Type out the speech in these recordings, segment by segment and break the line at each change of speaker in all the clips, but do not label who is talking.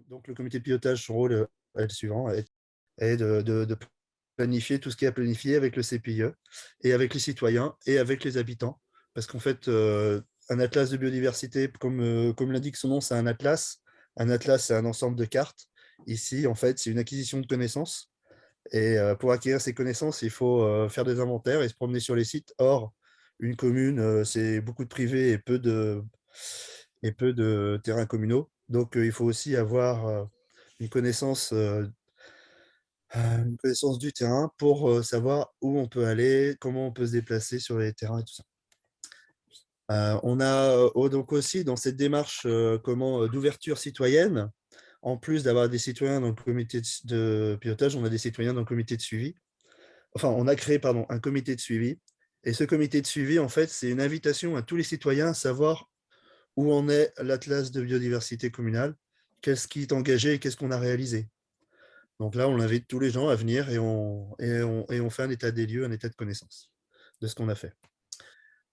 Donc, le comité de pilotage, son rôle est le suivant, est de planifier tout ce qui est à planifier avec le CPIE et avec les citoyens et avec les habitants. Parce qu'en fait, un atlas de biodiversité, comme l'indique son nom, c'est un atlas. Un atlas, c'est un ensemble de cartes. Ici, en fait, c'est une acquisition de connaissances. Et pour acquérir ces connaissances, il faut faire des inventaires et se promener sur les sites. Or, une commune, c'est beaucoup de privés et peu de terrains communaux. Donc, il faut aussi avoir une connaissance, une connaissance du terrain pour savoir où on peut aller, comment on peut se déplacer sur les terrains et tout ça. On a donc aussi dans cette démarche d'ouverture citoyenne, en plus d'avoir des citoyens dans le comité de pilotage, on a des citoyens dans le comité de suivi. Enfin, on a créé, pardon, un comité de suivi. Et ce comité de suivi, en fait, c'est une invitation à tous les citoyens à savoir où en est l'atlas de biodiversité communale, qu'est-ce qui est engagé et qu'est-ce qu'on a réalisé. Donc là, on invite tous les gens à venir et on fait un état des lieux, un état de connaissance de ce qu'on a fait.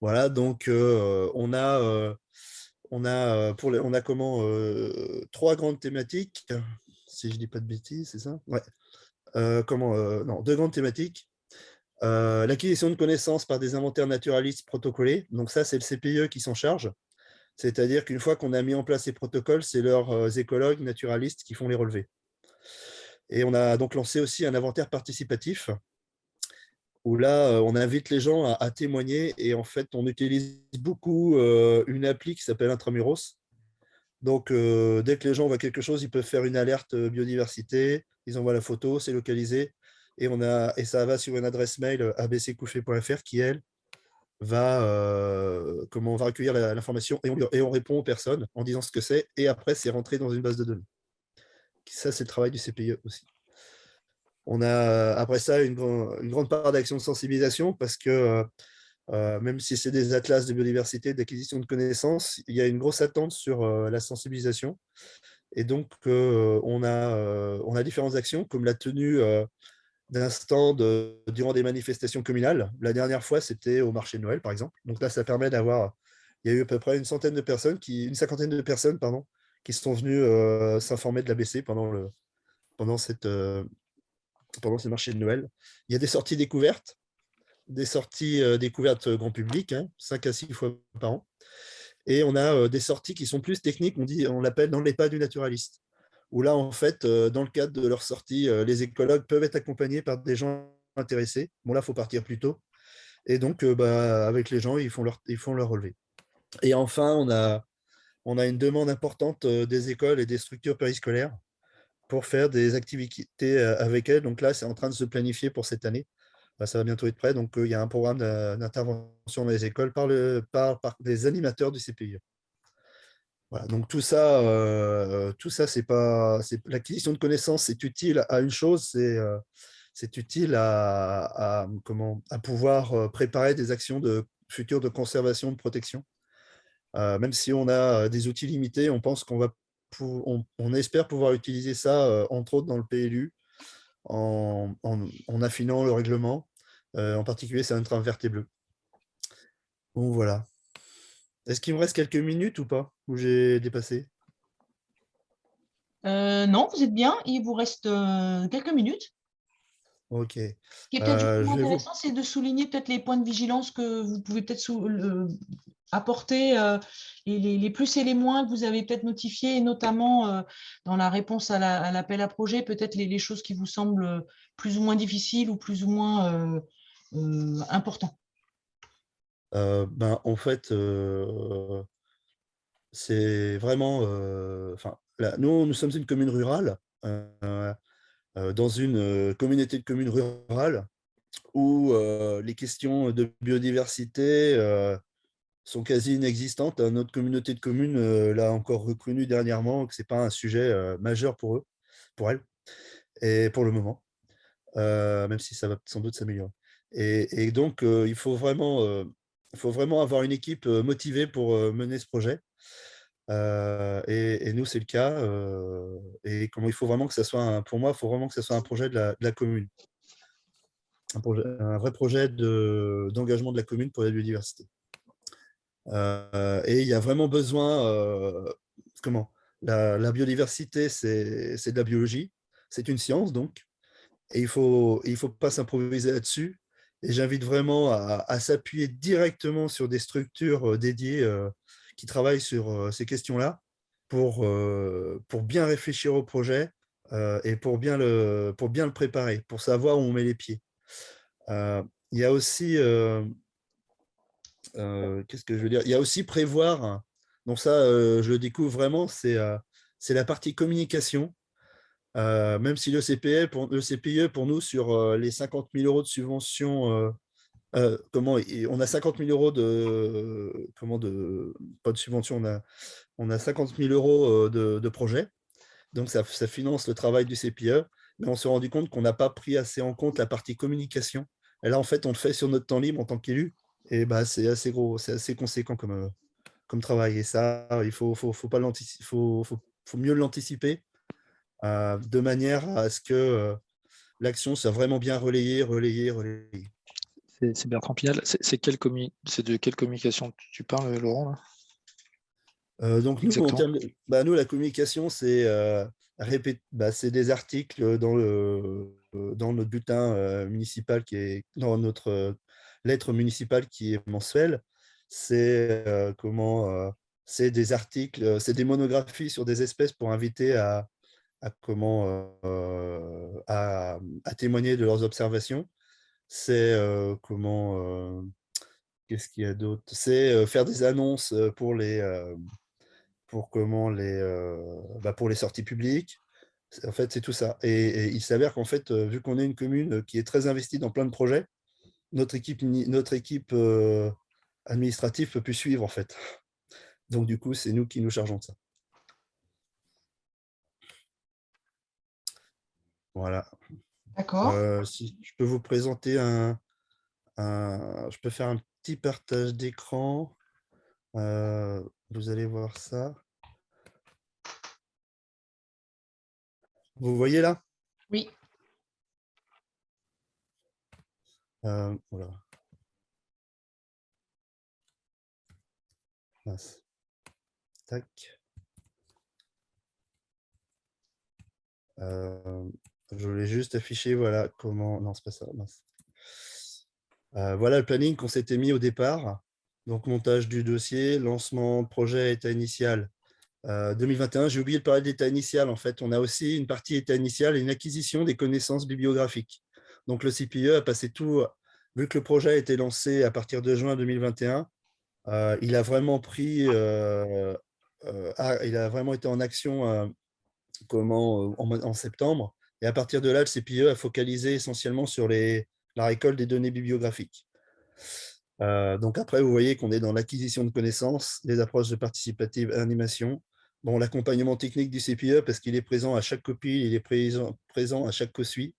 Voilà, donc on a comment trois grandes thématiques, si je ne dis pas de bêtises, c'est ça? Ouais. Non, deux grandes thématiques. L'acquisition de connaissances par des inventaires naturalistes protocolés. Donc ça, c'est le CPIE qui s'en charge. C'est-à-dire qu'une fois qu'on a mis en place ces protocoles, c'est leurs écologues naturalistes qui font les relevés. Et on a donc lancé aussi un inventaire participatif où là, on invite les gens à témoigner et en fait, on utilise beaucoup une appli qui s'appelle Intramuros. Donc, dès que les gens voient quelque chose, ils peuvent faire une alerte biodiversité, ils envoient la photo, c'est localisé et ça va sur une adresse mail abccouffet.fr qui, elle, on va recueillir l'information et on répond aux personnes en disant ce que c'est et après, c'est rentré dans une base de données. Ça, c'est le travail du CPIE aussi. On a après ça une grande part d'action de sensibilisation parce que même si c'est des atlas de biodiversité, d'acquisition de connaissances, il y a une grosse attente sur la sensibilisation. Et donc, on a différentes actions comme la tenue d'un stand durant des manifestations communales. La dernière fois, c'était au marché de Noël, par exemple. Donc là, ça permet d'avoir. Il y a eu à peu près une cinquantaine de personnes, pardon, qui sont venues s'informer de l'ABC pendant pendant ce marché de Noël. Il y a des sorties découvertes, des sorties découvertes grand public, 5 à 6 fois par an. Et on a des sorties qui sont plus techniques, on l'appelle dans les pas du naturaliste. Où là, en fait, dans le cadre de leur sortie, les écologues peuvent être accompagnés par des gens intéressés. Bon, là, il faut partir plus tôt. Et donc, avec les gens, ils font leur relevé. Et enfin, on a une demande importante des écoles et des structures périscolaires pour faire des activités avec elles. Donc là, c'est en train de se planifier pour cette année. Ça va bientôt être prêt. Donc, il y a un programme d'intervention dans les écoles par des animateurs du CPI. Voilà, donc tout ça, l'acquisition de connaissances, c'est utile à une chose, c'est utile à pouvoir préparer des actions futures de conservation, de protection. Même si on a des outils limités, on pense on espère pouvoir utiliser ça, entre autres dans le PLU, en affinant le règlement. En particulier, c'est un train vert et bleu. Bon, voilà. Est-ce qu'il me reste quelques minutes ou pas? Ou j'ai dépassé?
Non, vous êtes bien. Il vous reste quelques minutes.
Ok.
Ce qui est peut-être
Je
justement
vais vous
intéressant, c'est de souligner peut-être les points de vigilance que vous pouvez peut-être apporter, les plus et les moins que vous avez peut-être notifiés, et notamment dans la réponse à l'appel à projet, peut-être les choses qui vous semblent plus ou moins difficiles ou plus ou moins importantes.
En fait, c'est vraiment. Enfin, nous sommes une commune rurale, dans une communauté de communes rurales où les questions de biodiversité sont quasi inexistantes. Notre communauté de communes l'a encore reconnu dernièrement que ce n'est pas un sujet majeur pour elles, et pour le moment, même si ça va sans doute s'améliorer. Et donc, il faut vraiment avoir une équipe motivée pour mener ce projet. Et nous, c'est le cas. Et comment il faut vraiment que ça soit pour moi, il faut vraiment que ça soit un projet de la commune. Un vrai projet d'engagement de la commune pour la biodiversité. Et il y a vraiment besoin, comment? La biodiversité, c'est de la biologie, c'est une science donc, et il faut pas s'improviser là-dessus. Et j'invite vraiment à s'appuyer directement sur des structures dédiées qui travaillent sur ces questions-là pour bien réfléchir au projet et pour bien le préparer, pour savoir où on met les pieds. Il y a aussi, qu'est-ce que je veux dire? Il y a aussi prévoir, hein. Donc ça, je le découvre vraiment, c'est la partie communication. Même si le CPE, pour nous, sur les 50 000 euros de subvention, on a 50 000 euros pas de subvention, on a 50 000 euros de projet. Donc ça finance le travail du CPE. Mais on s'est rendu compte qu'on n'a pas pris assez en compte la partie communication. Et là, en fait, on le fait sur notre temps libre en tant qu'élu. Et bah, c'est assez gros, c'est assez conséquent comme travail. Et ça, faut pas faut mieux l'anticiper de manière à ce que l'action soit vraiment bien relayée, relayée, relayée.
C'est Bertrand Pinal. C'est de quelle communication tu parles, Laurent, là?
Donc nous,
Exactement.
nous, la communication, c'est des articles dans notre bulletin municipal dans notre lettre municipale qui est mensuelle. C'est des articles, c'est des monographies sur des espèces pour inviter à témoigner de leurs observations. C'est qu'est-ce qu'il y a d'autre? C'est faire des annonces pour les sorties publiques. En fait, c'est tout ça. Et il s'avère qu'en fait, vu qu'on est une commune qui est très investie dans plein de projets, notre équipe administrative peut plus suivre en fait. Donc du coup, c'est nous qui nous chargeons de ça. Voilà.
D'accord.
Si je peux vous présenter je peux faire un petit partage d'écran. Vous allez voir ça. Vous voyez là?
Oui.
Voilà. Mince. Tac. Je voulais juste afficher, voilà comment. Non, c'est pas ça. Mince. Voilà le planning qu'on s'était mis au départ. Donc, montage du dossier, lancement de projet, état initial. 2021, j'ai oublié de parler de l'état initial. En fait, on a aussi une partie état initial et une acquisition des connaissances bibliographiques. Donc, le CPE a passé tout, vu que le projet a été lancé à partir de juin 2021, il a vraiment il a vraiment été en action en septembre. Et à partir de là, le CPE a focalisé essentiellement sur la récolte des données bibliographiques. Donc après, vous voyez qu'on est dans l'acquisition de connaissances, les approches de participative animation, bon, l'accompagnement technique du CPE parce qu'il est présent à chaque copie, il est présent à chaque co-suit.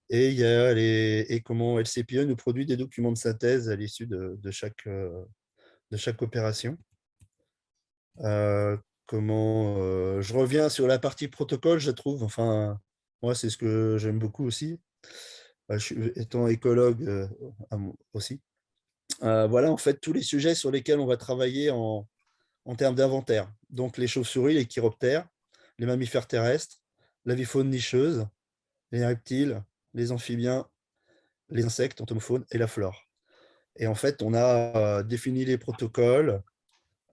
Et il y a comment le CPE nous produit des documents de synthèse à l'issue de chaque opération. Je reviens sur la partie protocole, je trouve, enfin, moi, c'est ce que j'aime beaucoup aussi, étant écologue aussi. Voilà, en fait, tous les sujets sur lesquels on va travailler en termes d'inventaire. Donc, les chauves-souris, les chiroptères, les mammifères terrestres, la vie faune nicheuse, les reptiles, les amphibiens, les insectes, entomophones et la flore. Et en fait, on a défini les protocoles.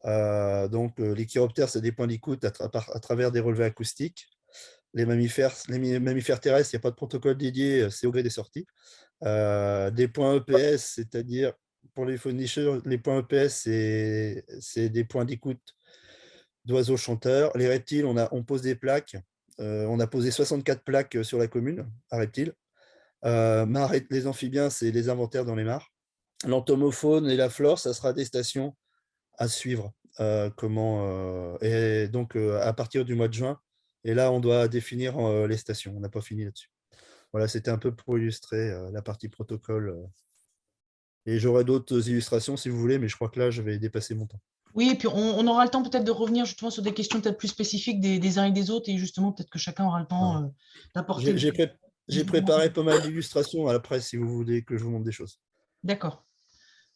Donc, les chiroptères, c'est des points d'écoute à travers des relevés acoustiques. Les mammifères terrestres, il n'y a pas de protocole dédié, c'est au gré des sorties. Des points EPS, c'est-à-dire pour les faunes nicheurs, les points EPS, c'est des points d'écoute d'oiseaux chanteurs. Les reptiles, on pose des plaques. On a posé 64 plaques sur la commune à reptiles. Les amphibiens, c'est les inventaires dans les mares. L'entomofaune et la flore, ça sera des stations à suivre. Et donc, à partir du mois de juin, et là, on doit définir les stations. On n'a pas fini là-dessus. Voilà, c'était un peu pour illustrer la partie protocole. Et j'aurai d'autres illustrations si vous voulez, mais je crois que là, je vais dépasser mon temps.
Oui, et puis on aura le temps peut-être de revenir justement sur des questions peut-être plus spécifiques des uns et des autres, et justement, peut-être que chacun aura le temps
Voilà.
d'apporter
J'ai préparé pas mal d'illustrations après, si vous voulez que je vous montre des choses.
D'accord.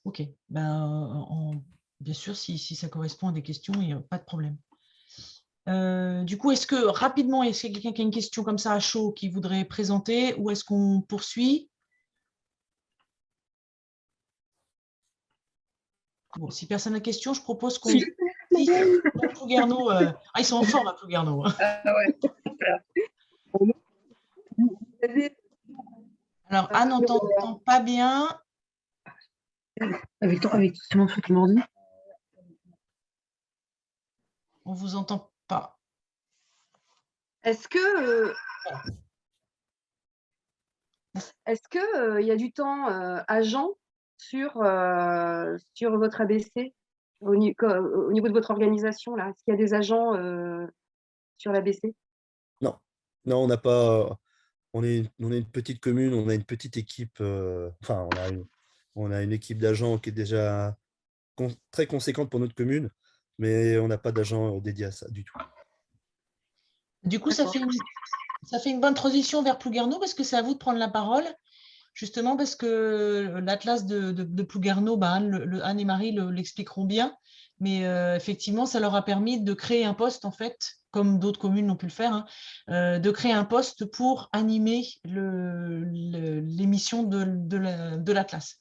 OK. Ben, bien sûr, si ça correspond à des questions, il n'y a pas de problème. Du coup, est-ce que rapidement, est-ce qu'il y a quelqu'un qui a une question comme ça à chaud qui voudrait présenter ou est-ce qu'on poursuit? Bon, si personne n'a de question, je propose qu'on...
Si.
Si, Plouguerneau, ils sont en forme à Plouguerneau. Alors, Anne n'entend pas bien.
Avec mon ordi.
On ne vous entend pas.
Est-ce que il y a du temps agent sur votre ABC au niveau de votre organisation là? Est-ce qu'il y a des agents sur l'ABC?
Non, non, on n'a pas. On est une petite commune, on a une petite équipe. Enfin, on a une équipe d'agents qui est déjà très conséquente pour notre commune, mais on n'a pas d'agents dédiés à ça du tout.
Du coup, ça fait une bonne transition vers Plouguerneau parce que c'est à vous de prendre la parole, justement parce que l'atlas de Plouguerneau, Anne et Marie l'expliqueront bien, mais effectivement, ça leur a permis de créer un poste, en fait, comme d'autres communes l'ont pu le faire, de créer un poste pour animer l'émission de l'atlas.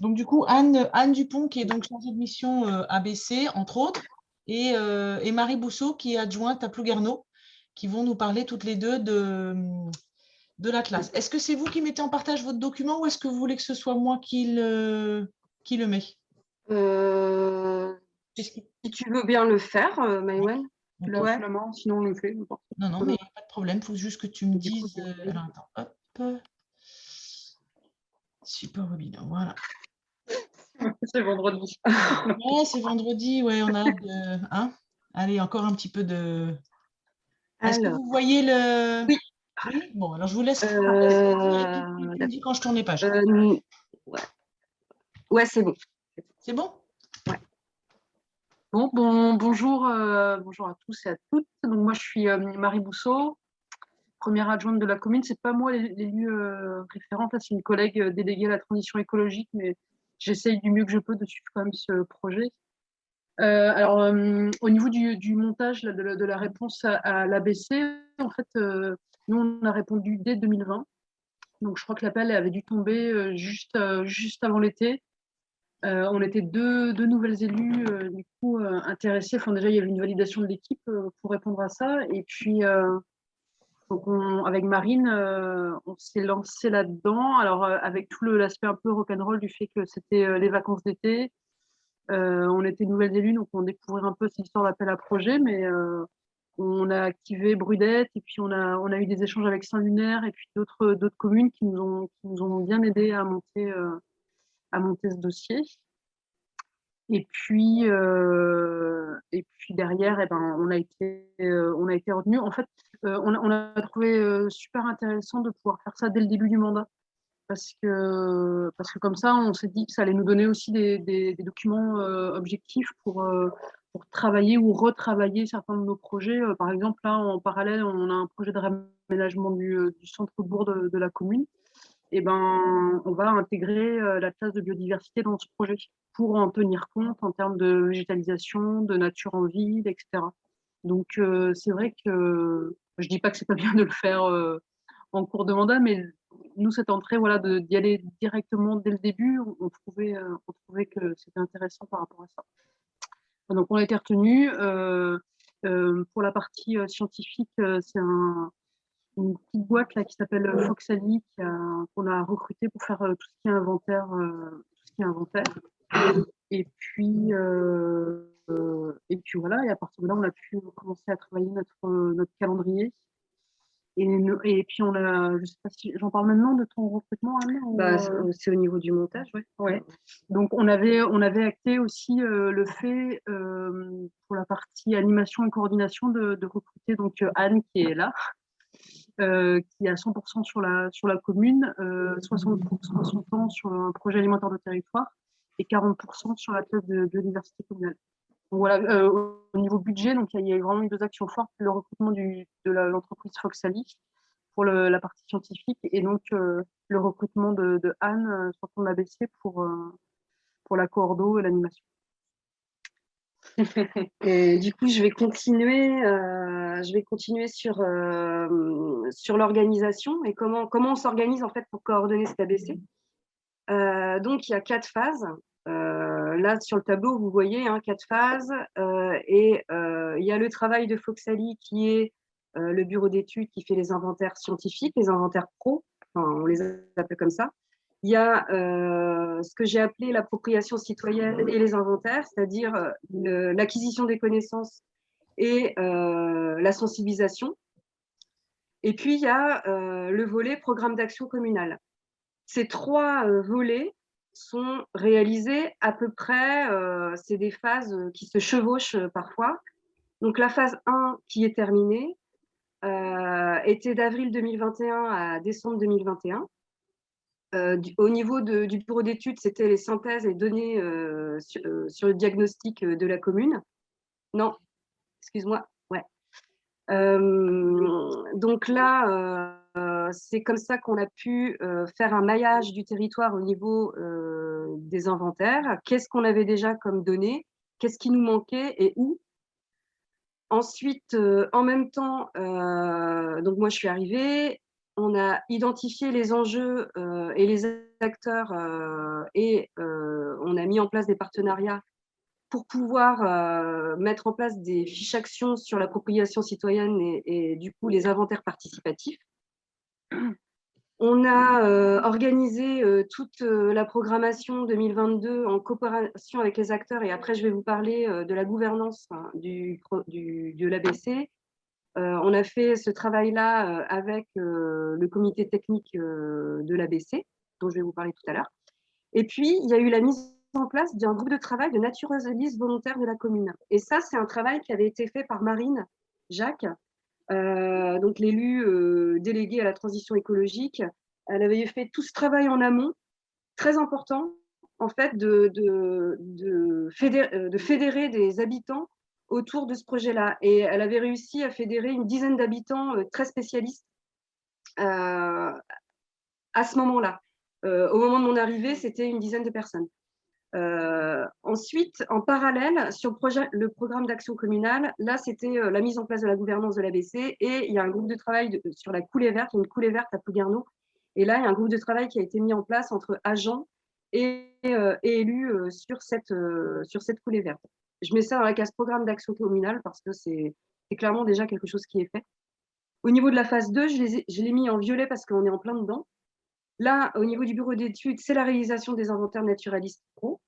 Donc, du coup, Anne Dupont, qui est donc chargée de mission ABC, entre autres, et Marie Bousseau, qui est adjointe à Plouguerneau, qui vont nous parler toutes les deux de l'Atlas. Est-ce que c'est vous qui mettez en partage votre document ou est-ce que vous voulez que ce soit moi qui le mets?
Si tu veux bien le faire, Maïwen, sinon on le fait.
Non, mais pas de problème. Il faut juste que tu me dises. Alors, attends, hop. Super webinaire, voilà.
C'est vendredi.
Ouais, c'est vendredi, ouais, on a hâte de. Hein, allez, encore un petit peu de. Est-ce que vous voyez le.
Oui.
Oui. Bon, alors je vous laisse. Tu me dis quand je tourne les pages.
Ouais, c'est bon.
C'est bon?
Ouais. Bon, bonjour à tous et à toutes. Donc moi, je suis Marie Bousseau, première adjointe de la commune. C'est pas moi l'élu référente, c'est une collègue déléguée à la transition écologique, mais j'essaye du mieux que je peux de suivre quand même ce projet. Alors, au niveau du montage là, de la réponse à l'ABC, en fait, nous, on a répondu dès 2020. Donc, je crois que l'appel avait dû tomber juste avant l'été. On était deux nouvelles élues du coup intéressées. Enfin, déjà, il y avait une validation de l'équipe pour répondre à ça. Et puis, donc avec Marine, on s'est lancé là-dedans. Alors, avec tout l'aspect un peu rock'n'roll du fait que c'était les vacances d'été. On était nouvelles élues, donc on découvrait un peu cette histoire d'appel à projet, mais on a activé Brudette et puis on a eu des échanges avec Saint-Lunaire et puis d'autres communes qui nous ont bien aidés à monter ce dossier. Et puis derrière, on a été retenu. En fait, on a trouvé super intéressant de pouvoir faire ça dès le début du mandat. Parce que comme ça, on s'est dit que ça allait nous donner aussi des documents objectifs pour travailler ou retravailler certains de nos projets. Par exemple, là, en parallèle, on a un projet de réaménagement du centre-bourg de la commune. Et on va intégrer la classe de biodiversité dans ce projet pour en tenir compte en termes de végétalisation, de nature en ville, etc. Donc, c'est vrai que je ne dis pas que c'est pas bien de le faire en cours de mandat, mais nous, cette entrée, voilà, d'y aller directement dès le début, on trouvait que c'était intéressant par rapport à ça. Donc, on a été retenu. Pour la partie scientifique, c'est une petite boîte là, qui s'appelle Foxali qu'on a recruté pour faire tout ce qui est inventaire. Et puis voilà, et à partir de là, on a pu commencer à travailler notre calendrier. Et puis, on a, je sais pas si j'en parle maintenant de ton recrutement, Anne,
c'est au niveau du montage, oui.
Ouais. Donc, on avait acté aussi le fait, pour la partie animation et coordination, de recruter donc Anne, qui est là, qui est à 100% sur la commune, 60% de son temps sur un projet alimentaire de territoire et 40% sur la classe de biodiversité communale. Donc voilà, au niveau budget, donc il y a vraiment eu deux actions fortes, le recrutement de l'entreprise Foxali pour la partie scientifique et donc le recrutement de Anne sur son ABC pour la coordo et l'animation.
Et du coup, je vais continuer sur l'organisation et comment on s'organise en fait pour coordonner cet ABC. Donc, il y a 4 phases. Là, sur le tableau, vous voyez 4 phases. Et il y a le travail de Foxali qui est le bureau d'études qui fait les inventaires scientifiques, les inventaires pro, enfin, on les appelle comme ça. Il y a ce que j'ai appelé l'appropriation citoyenne et les inventaires, c'est-à-dire l'acquisition des connaissances et la sensibilisation. Et puis, il y a le volet programme d'action communale. Ces 3 volets sont réalisés à peu près, c'est des phases qui se chevauchent parfois. Donc, la phase 1 qui est terminée était d'avril 2021 à décembre 2021. Au niveau du bureau d'études, c'était les synthèses et données sur le diagnostic de la commune. Non, excuse-moi, ouais. Donc là, c'est comme ça qu'on a pu faire un maillage du territoire au niveau des inventaires. Qu'est-ce qu'on avait déjà comme données? Qu'est-ce qui nous manquait et où? Ensuite, en même temps, donc moi je suis arrivée, on a identifié les enjeux et les acteurs et on a mis en place des partenariats pour pouvoir mettre en place des fiches actions sur l'appropriation citoyenne et du coup les inventaires participatifs. On a organisé toute la programmation 2022 en coopération avec les acteurs et après je vais vous parler de la gouvernance de l'ABC. On a fait ce travail-là avec le comité technique de l'ABC, dont je vais vous parler tout à l'heure. Et puis, il y a eu la mise en place d'un groupe de travail de naturalistes volontaires de la commune. Et ça, c'est un travail qui avait été fait par Marine Jacques, donc l'élu délégué à la transition écologique. Elle avait fait tout ce travail en amont, très important, en fait, de fédérer des habitants autour de ce projet-là. Et elle avait réussi à fédérer une dizaine d'habitants très spécialistes à ce moment-là. Au moment de mon arrivée, c'était une dizaine de personnes. Ensuite, en parallèle, sur le programme d'action communale, là, c'était la mise en place de la gouvernance de l'ABC et il y a un groupe de travail sur la coulée verte, il y a une coulée verte à Plouguerneau. Et là, il y a un groupe de travail qui a été mis en place entre agents et élus sur cette coulée verte. Je mets ça dans la case programme d'action communale parce que c'est clairement déjà quelque chose qui est fait. Au niveau de la phase 2, je l'ai mis en violet parce qu'on est en plein dedans. Là, au niveau du bureau d'études, c'est la réalisation des inventaires naturalistes pro.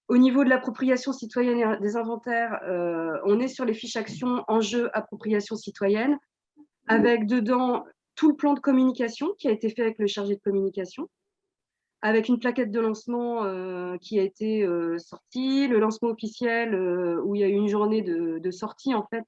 Au niveau de l'appropriation citoyenne des inventaires, on est sur les fiches actions enjeux appropriation citoyenne, avec dedans tout le plan de communication qui a été fait avec le chargé de communication, avec une plaquette de lancement qui a été sortie, le lancement officiel où il y a eu une journée de sortie en fait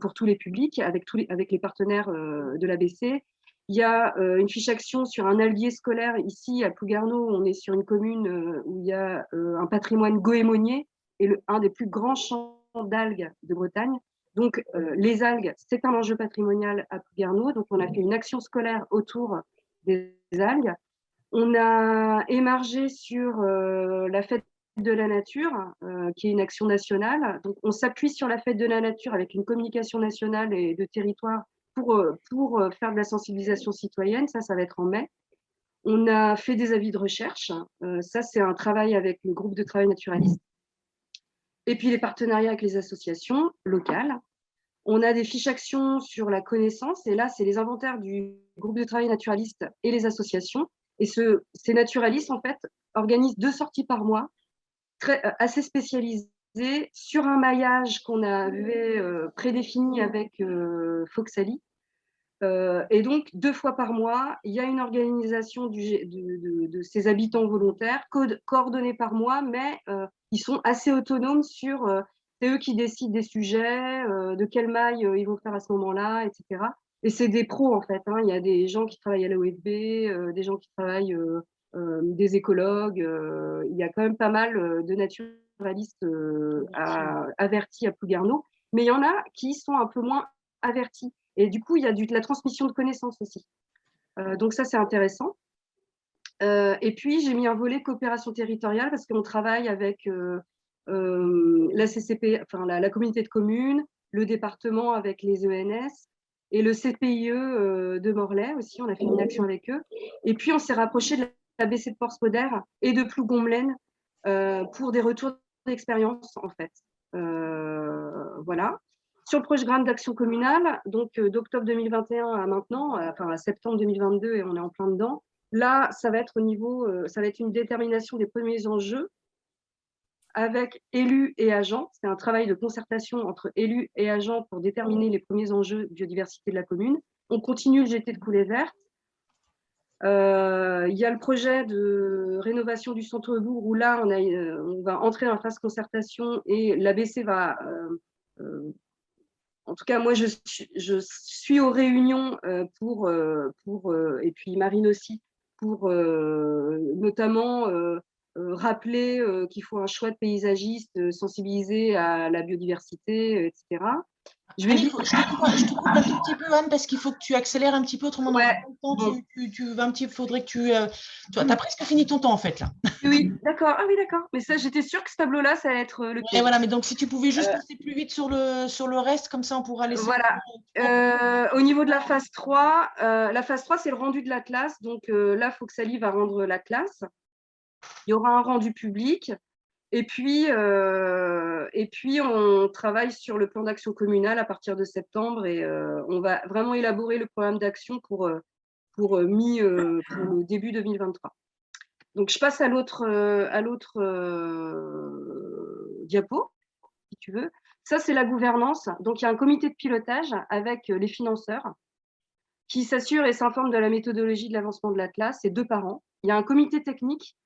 pour tous les publics, avec les partenaires de l'ABC. Il y a une fiche action sur un allié scolaire. Ici, à Plouguerneau, on est sur une commune où il y a un patrimoine goémonier et un des plus grands champs d'algues de Bretagne. Donc, les algues, c'est un enjeu patrimonial à Plouguerneau. Donc, on a fait une action scolaire autour des algues. On a émargé sur la fête de la nature, qui est une action nationale. Donc, on s'appuie sur la fête de la nature avec une communication nationale et de territoire pour faire de la sensibilisation citoyenne. Ça va être en mai. On a fait des avis de recherche. Ça, c'est un travail avec le groupe de travail naturaliste. Et puis, les partenariats avec les associations locales. On a des fiches actions sur la connaissance. Et là, c'est les inventaires du groupe de travail naturaliste et les associations. Et ces naturalistes, en fait, organisent 2 sorties par mois, assez spécialisées, sur un maillage qu'on avait prédéfini avec Foxali. Et donc, 2 fois par mois, il y a une organisation de ces habitants volontaires, coordonnée par moi, mais ils sont assez autonomes sur, c'est eux qui décident des sujets, de quelle maille ils vont faire à ce moment-là, etc. Et c'est des pros, en fait. Il y a des gens qui travaillent à l'OFB, des gens qui travaillent, des écologues. Il y a quand même pas mal de naturalistes avertis à Plouguerneau, mais il y en a qui sont un peu moins avertis. Et du coup, il y a de la transmission de connaissances aussi. Donc ça, c'est intéressant. Et puis, j'ai mis un volet coopération territoriale parce qu'on travaille avec la CCP, enfin la communauté de communes, le département avec les ENS et le CPIE de Morlaix aussi. On a fait une action avec eux. Et puis, on s'est rapproché de l'ABC de Porspoder et de Plougonmelaine pour des retours d'expérience, en fait. Voilà. Sur le programme d'action communale, donc d'octobre 2021 à maintenant, enfin à septembre 2022, et on est en plein dedans. Là, ça va être au niveau, ça va être une détermination des premiers enjeux avec élus et agents. C'est un travail de concertation entre élus et agents pour déterminer les premiers enjeux de biodiversité de la commune. On continue le GT de coulée verte. Il y a le projet de rénovation du centre-bourg où là, on va entrer en phase concertation et l'ABC va... en tout cas, moi, je suis aux réunions et puis Marine aussi, pour notamment rappeler qu'il faut un choix de paysagiste, sensibiliser à la biodiversité, etc.
Je te coupe un tout petit peu, Anne, parce qu'il faut que tu accélères un petit peu, autrement, dans le temps,
bon.
tu vas un petit peu, faudrait que tu as presque fini ton temps, en fait, là.
Oui, d'accord. Ah oui, d'accord. Mais ça, j'étais sûre que ce tableau-là, ça allait être le pied.
Et voilà, mais donc, si tu pouvais juste passer plus vite sur le reste, comme ça, on pourra laisser...
Voilà. Au niveau de la phase 3, c'est le rendu de l'atlas. Donc là, Foxali va rendre l'atlas. Il y aura un rendu public. Et puis, on travaille sur le plan d'action communal à partir de septembre et on va vraiment élaborer le programme d'action pour le début 2023. Donc, je passe à l'autre diapo, si tu veux. Ça, c'est la gouvernance. Donc, il y a un comité de pilotage avec les financeurs qui s'assure et s'informe de la méthodologie de l'avancement de l'Atlas. C'est 2 par an. Il y a un comité technique.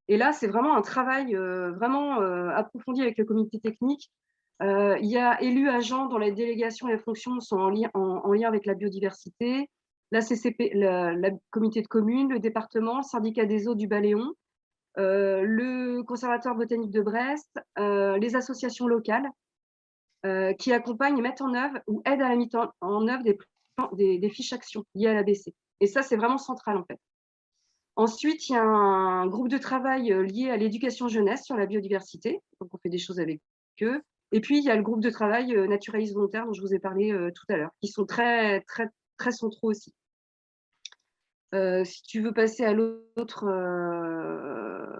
Et là, c'est vraiment un travail vraiment approfondi avec le comité technique. Il y a élus agents dont les délégations et les fonctions sont en lien avec la biodiversité, la CCP, la comité de communes, le département, le syndicat des eaux du Baléon, le conservatoire botanique de Brest, les associations locales qui accompagnent et mettent en œuvre ou aident à la mise en œuvre des fiches actions liées à l'ABC. Et ça, c'est vraiment central en fait. Ensuite, il y a un groupe de travail lié à l'éducation jeunesse sur la biodiversité. Donc, on fait des choses avec eux. Et puis, il y a le groupe de travail naturaliste volontaire dont je vous ai parlé tout à l'heure, qui sont très, très, très centraux aussi. Si tu veux passer à l'autre,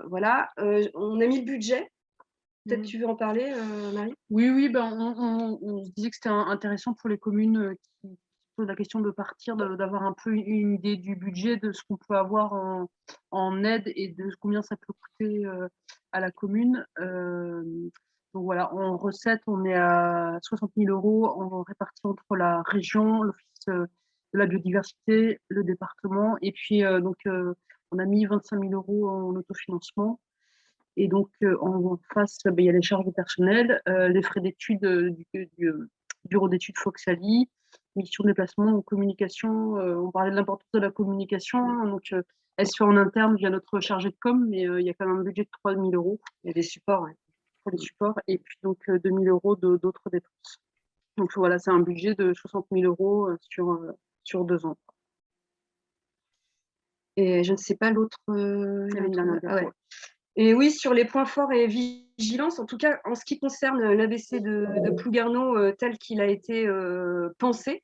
voilà. On a mis le budget. Peut-être tu veux en parler, Marie?
Oui, ben, on se disait que c'était intéressant pour les communes qui posent la question de partir, d'avoir un peu une idée du budget, de ce qu'on peut avoir en aide et de combien ça peut coûter à la commune. Donc voilà, en recette, on est à 60 000 € répartis entre la région, l'Office de la biodiversité, le département, et puis on a mis 25 000 € en autofinancement. Et donc, en face, il y a les charges de personnel, les frais d'études du bureau d'études Foxali, mission de déplacement, communication. On parlait de l'importance de la communication. Donc, elle se fait en interne via notre chargé de com, mais il y a quand même un budget de 3 000 €.
Il y a des supports, ouais.
Pour les supports. Et puis, donc, 2 000 € d'autres dépenses. Donc, voilà, c'est un budget de 60 000 € sur 2 ans.
Et je ne sais pas l'autre. Et oui, sur les points forts et vigilance, en tout cas, en ce qui concerne l'ABC de Plouguerneau tel qu'il a été pensé,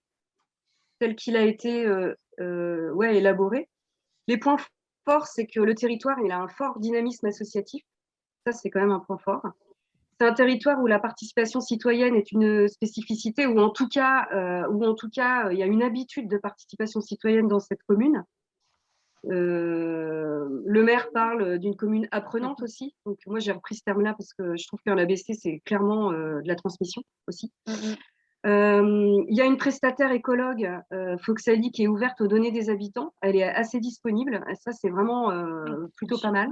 tel qu'il a été élaboré, les points forts, c'est que le territoire, il a un fort dynamisme associatif. Ça, c'est quand même un point fort. C'est un territoire où la participation citoyenne est une spécificité, ou en tout cas, il y a une habitude de participation citoyenne dans cette commune. Le maire parle d'une commune apprenante aussi. Donc, moi, j'ai repris ce terme-là parce que je trouve qu'un ABC, c'est clairement de la transmission aussi. Il y a une prestataire écologue, Foxali, qui est ouverte aux données des habitants. Elle est assez disponible. Et ça, c'est vraiment plutôt pas mal.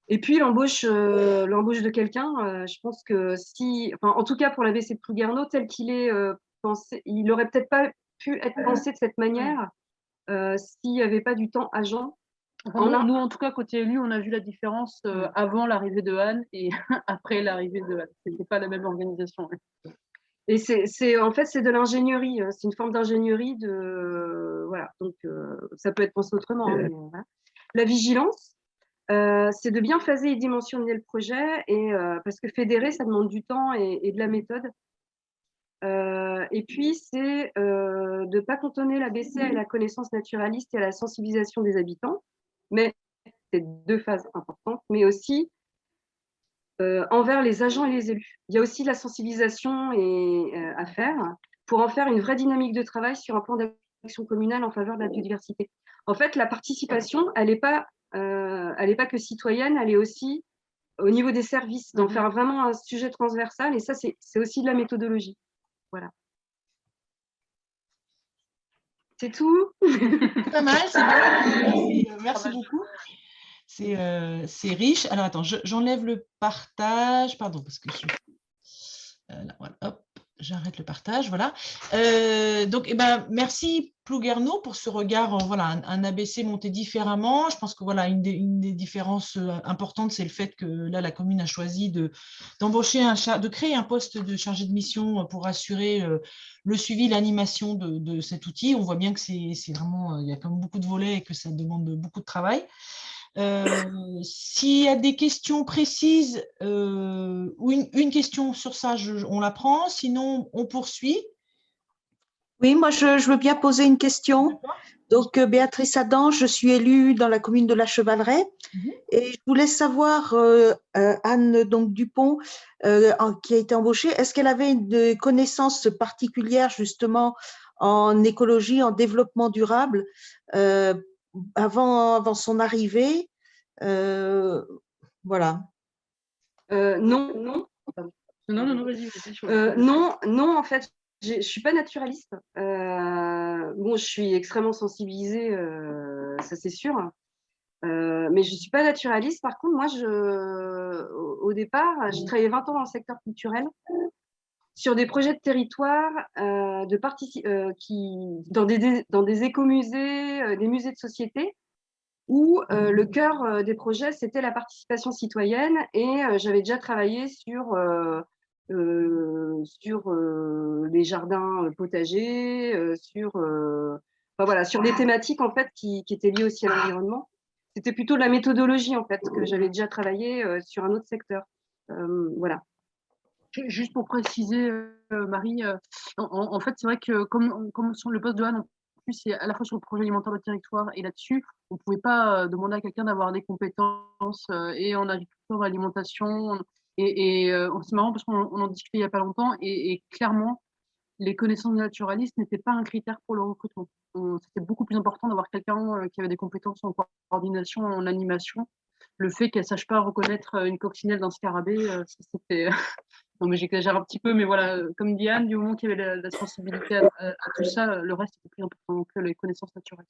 Et puis, l'embauche de quelqu'un, je pense que en tout cas pour l'ABC de Plouguerneau, tel qu'il est pensé, il n'aurait peut-être pas pu être pensé de cette manière. S'il n'y avait pas du temps agent.
Nous, en tout cas, côté élu, on a vu la différence avant l'arrivée de Anne et après l'arrivée de Anne. Ce n'était pas la même organisation.
Et en fait, c'est de l'ingénierie. C'est une forme d'ingénierie. Voilà. Donc, ça peut être pensé autrement. Mais, voilà. La vigilance. c'est de bien phaser et dimensionner le projet, parce que fédérer, ça demande du temps et de la méthode. Et puis, c'est de ne pas cantonner l'ABC à la connaissance naturaliste et à la sensibilisation des habitants, mais c'est 2 phases importantes, mais aussi envers les agents et les élus. Il y a aussi de la sensibilisation à faire pour en faire une vraie dynamique de travail sur un plan d'action communale en faveur de la biodiversité. En fait, la participation, elle n'est pas que citoyenne, elle est aussi au niveau des services, d'en faire vraiment un sujet transversal, et ça, c'est aussi de la méthodologie. Voilà. C'est tout.
C'est pas mal, c'est bien. Merci beaucoup. C'est riche. Alors, attends, j'enlève le partage. Pardon, parce que là, voilà, hop, j'arrête le partage. Voilà. Donc, merci Plouguerneau pour ce regard. Voilà, un ABC monté différemment. Je pense que voilà, une des différences importantes, c'est le fait que là, la commune a choisi d'embaucher de créer un poste de chargé de mission pour assurer le suivi, l'animation de cet outil. On voit bien que c'est vraiment, il y a quand même beaucoup de volets et que ça demande beaucoup de travail. S'il y a des questions précises ou une question sur ça, on la prend. Sinon, on poursuit.
Oui, moi, je veux bien poser une question. Donc, Béatrice Adam, je suis élue dans la commune de La Chevallerais. Et je voulais savoir, Anne donc, Dupont, qui a été embauchée, est-ce qu'elle avait des connaissances particulières justement en écologie, en développement durable avant son arrivée? Voilà.
Non,
vas-y.
non, en fait, je ne suis pas naturaliste. Bon, je suis extrêmement sensibilisée, ça c'est sûr. Mais je ne suis pas naturaliste. Par contre, moi, au départ, j'ai travaillé 20 ans dans le secteur culturel sur des projets de territoire, dans des écomusées, des musées de société, où le cœur des projets, c'était la participation citoyenne. Et j'avais déjà travaillé sur les jardins potagers, sur des thématiques en fait, qui étaient liées aussi à l'environnement. C'était plutôt de la méthodologie en fait, que j'avais déjà travaillé sur un autre secteur. Voilà.
Juste pour préciser, Marie, en fait, c'est vrai que comme sur le poste de Anne, en plus, c'est à la fois sur le projet alimentaire de territoire et là-dessus, on ne pouvait pas demander à quelqu'un d'avoir des compétences et en agriculture, alimentation. C'est marrant parce qu'on en discutait il n'y a pas longtemps et clairement, les connaissances naturalistes n'étaient pas un critère pour le recrutement. C'était beaucoup plus important d'avoir quelqu'un qui avait des compétences en coordination, en animation. Le fait qu'elle ne sache pas reconnaître une coccinelle d'un scarabée, c'était… Non, mais j'exagère un petit peu, mais voilà, comme Diane, du moment qu'il y avait la sensibilité à tout ça, le reste était plus important que les connaissances naturelles.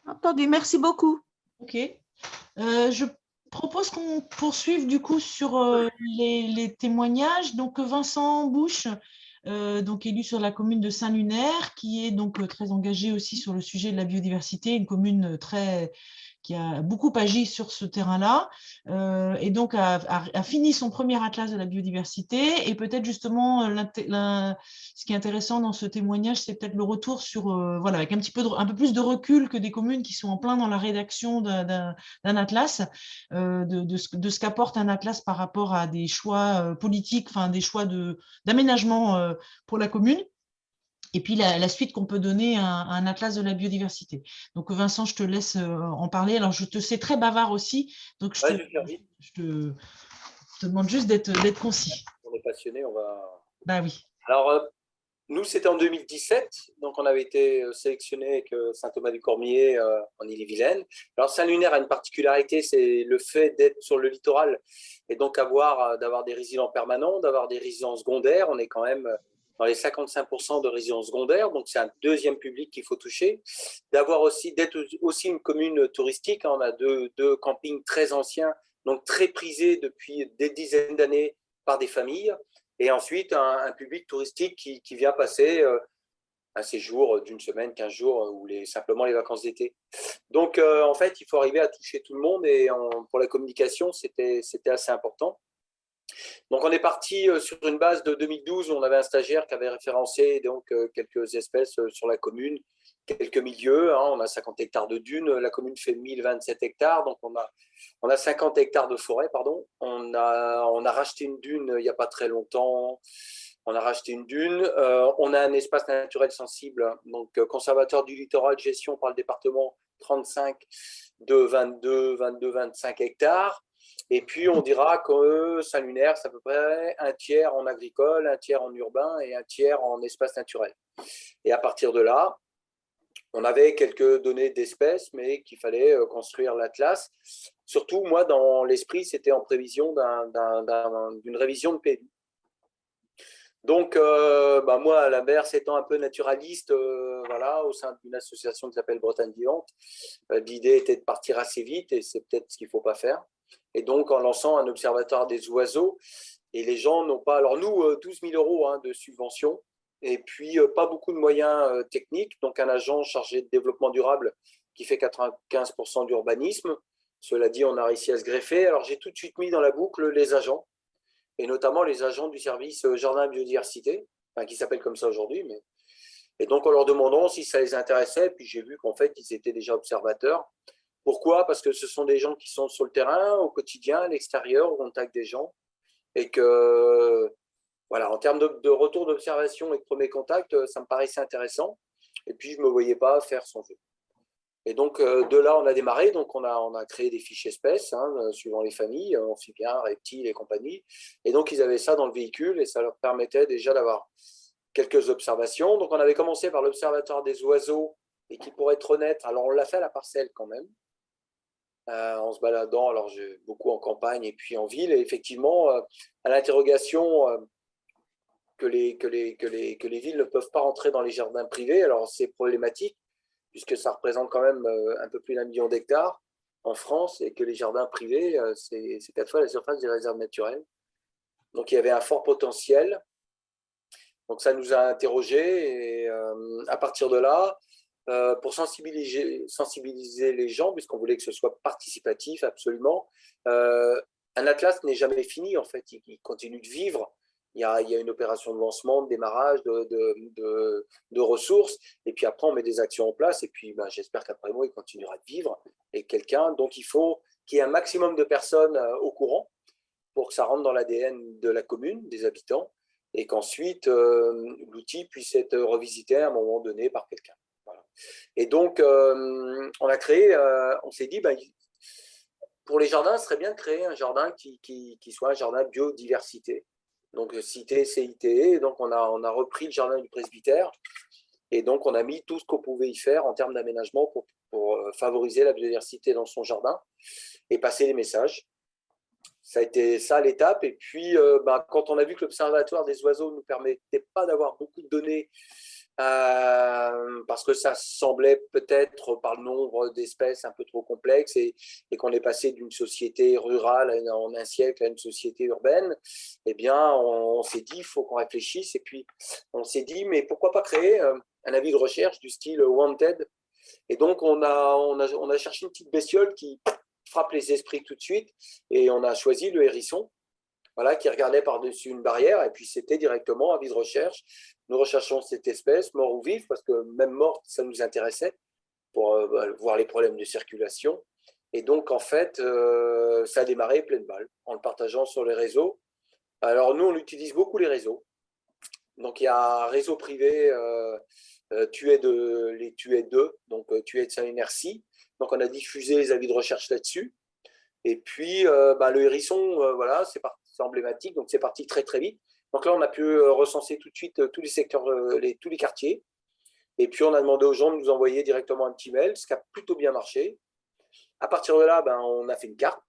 Entendu, merci beaucoup.
OK. Je propose qu'on poursuive du coup sur les témoignages. Donc, Vincent Bouche, donc élu sur la commune de Saint-Lunaire, qui est donc très engagé aussi sur le sujet de la biodiversité, une commune qui a beaucoup agi sur ce terrain-là, et donc a fini son premier atlas de la biodiversité. Et peut-être justement, ce qui est intéressant dans ce témoignage, c'est peut-être le retour sur, voilà, avec un peu plus de recul que des communes qui sont en plein dans la rédaction d'un atlas, de ce qu'apporte un atlas par rapport à des choix politiques, enfin des choix d'aménagement pour la commune. Et puis la suite qu'on peut donner à un atlas de la biodiversité. Donc Vincent, je te laisse en parler. Alors je te sais très bavard aussi, donc je te demande juste d'être concis.
On est passionné, on va…
Bah oui.
Alors, nous, c'était en 2017, donc on avait été sélectionné avec Saint-Thomas-du-Cormier en Ille-et-Vilaine. Alors Saint-Lunaire a une particularité, c'est le fait d'être sur le littoral et donc d'avoir des résidents permanents, d'avoir des résidents secondaires. On est quand même dans les 55% de résidents secondaires, donc c'est un deuxième public qu'il faut toucher. D'être aussi une commune touristique. On a deux campings très anciens, donc très prisés depuis des dizaines d'années par des familles. Et ensuite, un public touristique qui vient passer un séjour d'une semaine, 15 jours, ou simplement les vacances d'été. Donc, en fait, il faut arriver à toucher tout le monde. Et pour la communication, c'était assez important. Donc, on est parti sur une base de 2012 où on avait un stagiaire qui avait référencé donc, quelques espèces sur la commune, quelques milieux. Hein. On a 50 hectares de dunes. La commune fait 1027 hectares. Donc, on a 50 hectares de forêt. Pardon. On a racheté une dune il n'y a pas très longtemps. On a racheté une dune. On a un espace naturel sensible. Donc, conservateur du littoral, gestion par le département 35 de 25 hectares. Et puis, on dira que Saint-Lunaire, c'est à peu près un tiers en agricole, un tiers en urbain et un tiers en espace naturel. Et à partir de là, on avait quelques données d'espèces, mais qu'il fallait construire l'atlas. Surtout, moi, dans l'esprit, c'était en prévision d'une révision de PLU. Donc, moi, à l'inverse, étant un peu naturaliste, voilà, au sein d'une association qui s'appelle Bretagne Vivante, l'idée était de partir assez vite, et c'est peut-être ce qu'il ne faut pas faire. Et donc, en lançant un observatoire des oiseaux, et les gens n'ont pas… Alors nous, 12 000 € de subvention, et puis pas beaucoup de moyens techniques, donc un agent chargé de développement durable qui fait 95% d'urbanisme. Cela dit, on a réussi à se greffer. Alors, j'ai tout de suite mis dans la boucle les agents, et notamment les agents du service Jardin Biodiversité, enfin, qui s'appelle comme ça aujourd'hui. Mais… Et donc, en leur demandant si ça les intéressait, puis j'ai vu qu'en fait, ils étaient déjà observateurs. Pourquoi? Parce que ce sont des gens qui sont sur le terrain, au quotidien, à l'extérieur, au contact des gens. Et que, voilà, en termes de retour d'observation et de premier contact, ça me paraissait intéressant. Et puis, je ne me voyais pas faire sans eux. Et donc, de là, on a démarré. Donc, on a créé des fiches espèces, hein, suivant les familles, amphibiens, reptiles et compagnie. Et donc, ils avaient ça dans le véhicule et ça leur permettait déjà d'avoir quelques observations. Donc, on avait commencé par l'observatoire des oiseaux et qui, pour être honnête, alors on l'a fait à la parcelle quand même. En se baladant, alors j'ai beaucoup en campagne et puis en ville, et effectivement, à l'interrogation que les villes ne peuvent pas rentrer dans les jardins privés, alors c'est problématique, puisque ça représente quand même un peu plus d'1 million d'hectares en France, et que les jardins privés, c'est 4 fois la surface des réserves naturelles. Donc il y avait un fort potentiel. Donc ça nous a interrogés, et à partir de là, pour sensibiliser les gens, puisqu'on voulait que ce soit participatif absolument. Un atlas n'est jamais fini, en fait, il continue de vivre. Il y a une opération de lancement, de démarrage, de ressources, et puis après on met des actions en place, et puis j'espère qu'après moi il continuera de vivre, et donc il faut qu'il y ait un maximum de personnes au courant pour que ça rentre dans l'ADN de la commune, des habitants, et qu'ensuite l'outil puisse être revisité à un moment donné par quelqu'un. Voilà. Et donc, on a créé, on s'est dit, pour les jardins, ce serait bien de créer un jardin qui soit un jardin biodiversité. Donc, cité, CITE, et donc on a repris le jardin du presbytère, et donc on a mis tout ce qu'on pouvait y faire en termes d'aménagement pour favoriser la biodiversité dans son jardin et passer les messages. Ça a été ça l'étape. Et puis, quand on a vu que l'Observatoire des oiseaux ne nous permettait pas d'avoir beaucoup de données, parce que ça semblait peut-être, par le nombre d'espèces, un peu trop complexe, et qu'on est passé d'une société rurale en un siècle à une société urbaine, eh bien, on s'est dit, il faut qu'on réfléchisse. Et puis, on s'est dit, mais pourquoi pas créer un avis de recherche du style Wanted? Et donc, on a cherché une petite bestiole qui frappe les esprits tout de suite, et on a choisi le hérisson, voilà, qui regardait par-dessus une barrière, et puis c'était directement avis de recherche. Nous recherchons cette espèce, mort ou vive, parce que même morte, ça nous intéressait, pour voir les problèmes de circulation. Et donc, en fait, ça a démarré pleine balle, en le partageant sur les réseaux. Alors, nous, on utilise beaucoup les réseaux. Donc, il y a un réseau privé, les Tuets 2, donc Tuets de Saint-Lunaire-Ci. Donc, on a diffusé les avis de recherche là-dessus. Et puis, le hérisson, voilà, c'est emblématique, donc c'est parti très, très vite. Donc là, on a pu recenser tout de suite tous les secteurs, tous les quartiers. Et puis, on a demandé aux gens de nous envoyer directement un petit mail, ce qui a plutôt bien marché. À partir de là, on a fait une carte.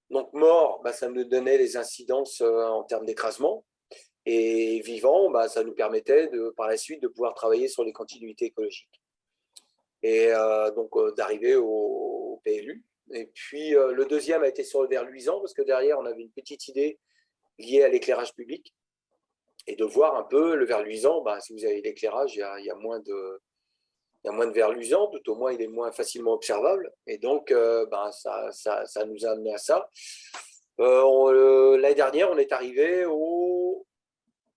Donc, mort, ça nous donnait les incidences en termes d'écrasement. Et vivant, ça nous permettait par la suite de pouvoir travailler sur les continuités écologiques. Et donc, d'arriver au PLU. Et puis, le deuxième a été sur le ver luisant, parce que derrière, on avait une petite idée liée à l'éclairage public, et de voir un peu le ver luisant. Si vous avez l'éclairage, il y a moins de ver luisant, tout au moins, il est moins facilement observable. Et donc, ça nous a amené à ça. l'année dernière, on est arrivé au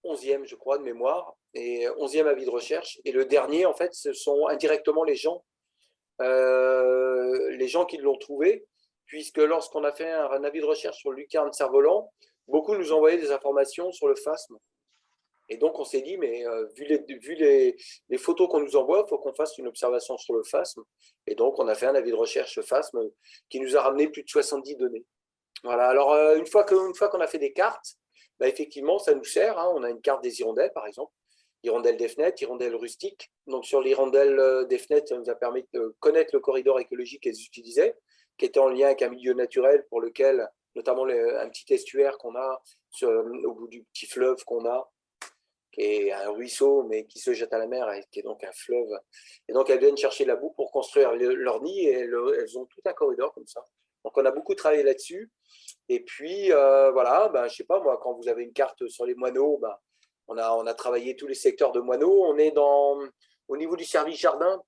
11e, je crois, de mémoire, et 11e avis de recherche. Et le dernier, en fait, ce sont indirectement les gens qui l'ont trouvé, puisque lorsqu'on a fait un avis de recherche sur le lucarne cerf-volant, beaucoup nous envoyaient des informations sur le phasme. Et donc, on s'est dit, mais vu les photos qu'on nous envoie, il faut qu'on fasse une observation sur le phasme. Et donc, on a fait un avis de recherche phasme qui nous a ramené plus de 70 données. Voilà. Alors, une fois qu'on a fait des cartes, bah, effectivement, ça nous sert. Hein. On a une carte des hirondelles, par exemple. Hirondelles des fenêtres, hirondelles rustiques. Donc, sur l'hirondelle des fenêtres, ça nous a permis de connaître le corridor écologique qu'elles utilisaient, qui était en lien avec un milieu naturel pour lequel, notamment un petit estuaire qu'on a au bout du petit fleuve qu'on a, qui est un ruisseau, mais qui se jette à la mer, et qui est donc un fleuve. Et donc, elles viennent chercher la boue pour construire leur nid, et elles ont tout un corridor comme ça. Donc, on a beaucoup travaillé là-dessus. Et puis, voilà, ben, je ne sais pas, moi, quand vous avez une carte sur les moineaux, ben, on a travaillé tous les secteurs de moineaux. On est au niveau du service jardin,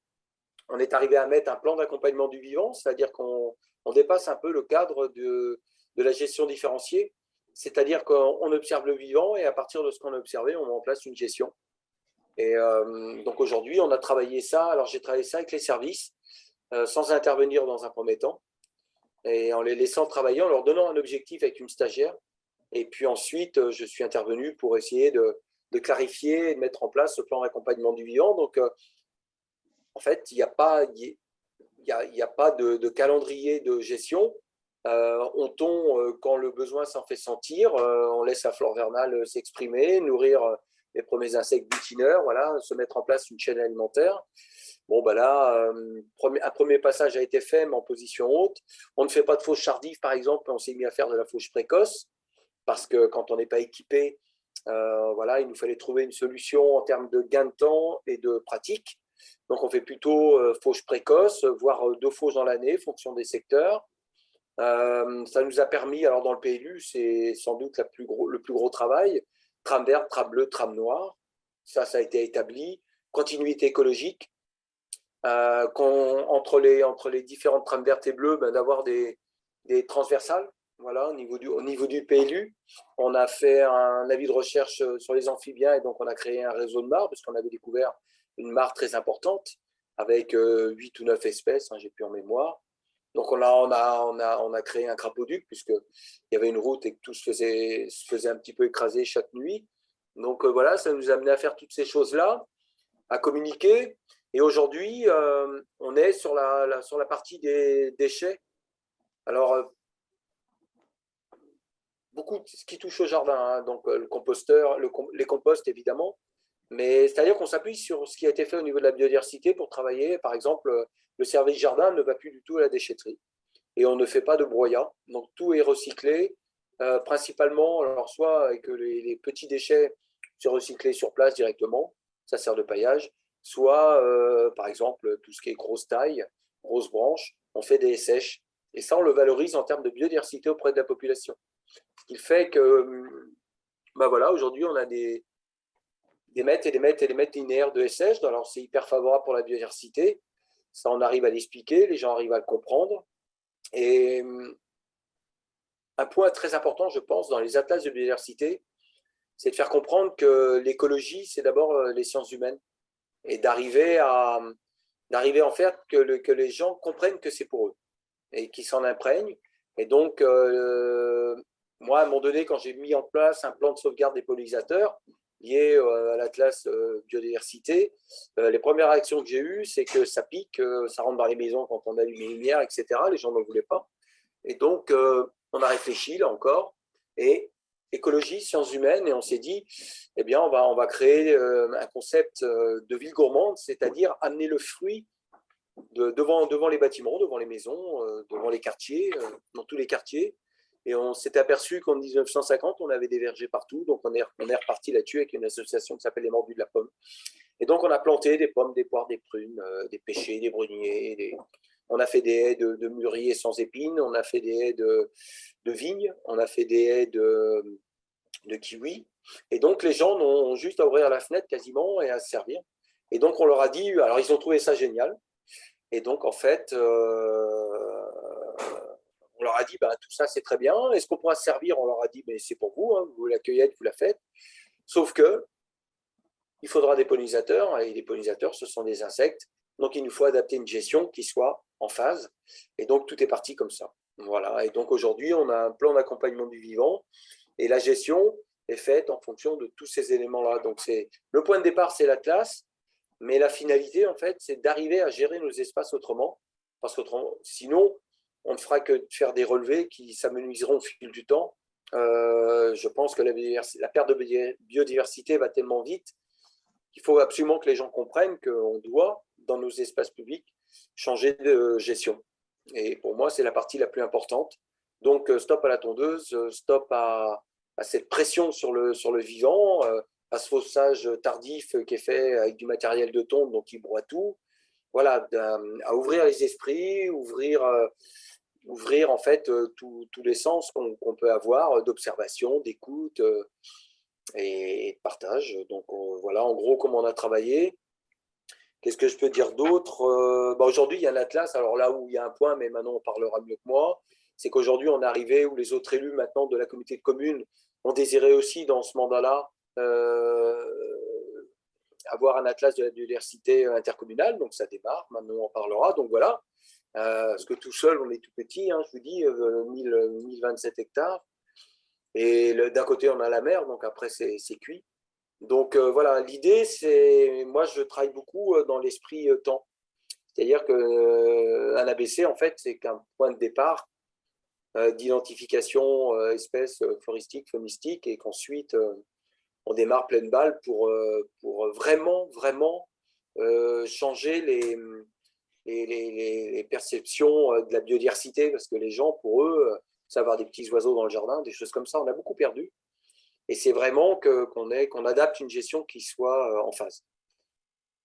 on est arrivé à mettre un plan d'accompagnement du vivant, c'est-à-dire qu'on dépasse un peu le cadre de la gestion différenciée. C'est-à-dire qu'on observe le vivant et à partir de ce qu'on a observé, on met en place une gestion. Et donc aujourd'hui, on a travaillé ça. Alors j'ai travaillé ça avec les services, sans intervenir dans un premier temps, et en les laissant travailler, en leur donnant un objectif avec une stagiaire. Et puis ensuite, je suis intervenu pour essayer de clarifier et de mettre en place ce plan d'accompagnement du vivant. Donc en fait, il n'y a pas de calendrier de gestion. On tond quand le besoin s'en fait sentir, on laisse la flore vernale s'exprimer, nourrir les premiers insectes butineurs, voilà, se mettre en place une chaîne alimentaire. Bon, ben là, un premier passage a été fait, mais en position haute. On ne fait pas de fauche tardive, par exemple, on s'est mis à faire de la fauche précoce, parce que quand on n'est pas équipé, voilà, il nous fallait trouver une solution en termes de gain de temps et de pratique. Donc, on fait plutôt fauche précoce, voire 2 fauches dans l'année, fonction des secteurs. Ça nous a permis, alors dans le PLU, c'est sans doute le plus gros travail, trame verte, trame bleue, trame noire, ça a été établi, continuité écologique, entre les différentes trames vertes et bleues, ben, d'avoir des transversales, voilà, au niveau du PLU. On a fait un avis de recherche sur les amphibiens et donc on a créé un réseau de mares parce qu'on avait découvert une mare très importante avec 8 ou 9 espèces, hein, j'ai plus en mémoire. Donc, on a créé un crapauduc, puisqu'il y avait une route et que tout se faisait un petit peu écraser chaque nuit. Donc, voilà, ça nous a amené à faire toutes ces choses-là, à communiquer. Et aujourd'hui, on est sur la partie des déchets. Alors, beaucoup de ce qui touche au jardin, hein, donc le composteur, les composts, évidemment. Mais c'est-à-dire qu'on s'appuie sur ce qui a été fait au niveau de la biodiversité pour travailler. Par exemple, le service jardin ne va plus du tout à la déchetterie et on ne fait pas de broyat. Donc, tout est recyclé, principalement, alors soit avec les petits déchets, c'est recyclé sur place directement, ça sert de paillage, soit, par exemple, tout ce qui est grosse taille, grosses branches, on fait des sèches. Et ça, on le valorise en termes de biodiversité auprès de la population. Ce qui fait que, ben voilà, aujourd'hui, on a des mètres et des mètres et des mètres linéaires de sèche. Alors, c'est hyper favorable pour la biodiversité. Ça, on arrive à l'expliquer, les gens arrivent à le comprendre. Et un point très important, je pense, dans les atlas de biodiversité, c'est de faire comprendre que l'écologie, c'est d'abord les sciences humaines. Et d'arriver en fait que les gens comprennent que c'est pour eux et qu'ils s'en imprègnent. Et donc, moi, à un moment donné, quand j'ai mis en place un plan de sauvegarde des pollinisateurs, lié à l'Atlas biodiversité, les premières réactions que j'ai eues, c'est que ça pique, ça rentre dans les maisons quand on allume les lumières, etc. Les gens ne voulaient pas. Et donc, on a réfléchi, là encore, et écologie, sciences humaines, et on s'est dit, eh bien, on va créer un concept de ville gourmande, c'est-à-dire amener le fruit devant les bâtiments, devant les maisons, devant les quartiers, dans tous les quartiers. Et on s'était aperçu qu'en 1950, on avait des vergers partout. Donc, on est reparti là-dessus avec une association qui s'appelle les Mordus de la Pomme. Et donc, on a planté des pommes, des poires, des prunes, des pêchers, des bruniers. On a fait des haies de mûriers sans épines. On a fait des haies de vignes. On a fait des haies de kiwis. Et donc, les gens n'ont juste à ouvrir la fenêtre quasiment et à se servir. Et donc, on leur a dit... Alors, ils ont trouvé ça génial. Et donc, en fait... on leur a dit, tout ça, c'est très bien. Est-ce qu'on pourra se servir? On leur a dit, mais c'est pour vous, hein, vous l'accueillez, vous la faites. Sauf que il faudra des pollinisateurs, et les pollinisateurs, ce sont des insectes. Donc, il nous faut adapter une gestion qui soit en phase. Et donc, tout est parti comme ça. Voilà. Et donc, aujourd'hui, on a un plan d'accompagnement du vivant. Et la gestion est faite en fonction de tous ces éléments-là. Donc, le point de départ, c'est l'atlas. Mais la finalité, en fait, c'est d'arriver à gérer nos espaces autrement. Parce que sinon, on ne fera que de faire des relevés qui s'amenuiseront au fil du temps. Je pense que la perte de biodiversité va tellement vite qu'il faut absolument que les gens comprennent qu'on doit, dans nos espaces publics, changer de gestion. Et pour moi, c'est la partie la plus importante. Donc, stop à la tondeuse, stop à cette pression sur le vivant, à ce faussage tardif qui est fait avec du matériel de tonde, donc il broie tout. Voilà, à ouvrir les esprits, ouvrir en fait tous les sens qu'on peut avoir d'observation, d'écoute et de partage. Donc voilà, en gros, comment on a travaillé. Qu'est-ce que je peux dire d'autre? Aujourd'hui, il y a un atlas. Alors là où il y a un point, mais Manon en parlera mieux que moi, c'est qu'aujourd'hui, on est arrivé où les autres élus maintenant de la communauté de communes ont désiré aussi dans ce mandat-là avoir un atlas de la biodiversité intercommunale. Donc ça démarre, Manon en parlera. Donc voilà. Parce que tout seul, on est tout petit, hein, je vous dis, 1027 hectares. Et d'un côté, on a la mer, donc après, c'est cuit. Donc voilà, l'idée, c'est, moi, je travaille beaucoup dans l'esprit temps. C'est-à-dire qu'un ABC, en fait, c'est qu'un point de départ d'identification espèces floristiques, faunistiques, et qu'ensuite, on démarre pleine balle pour vraiment, vraiment changer les perceptions de la biodiversité, parce que les gens, pour eux, savoir des petits oiseaux dans le jardin, des choses comme ça, on a beaucoup perdu. Et c'est vraiment qu'on adapte une gestion qui soit en phase.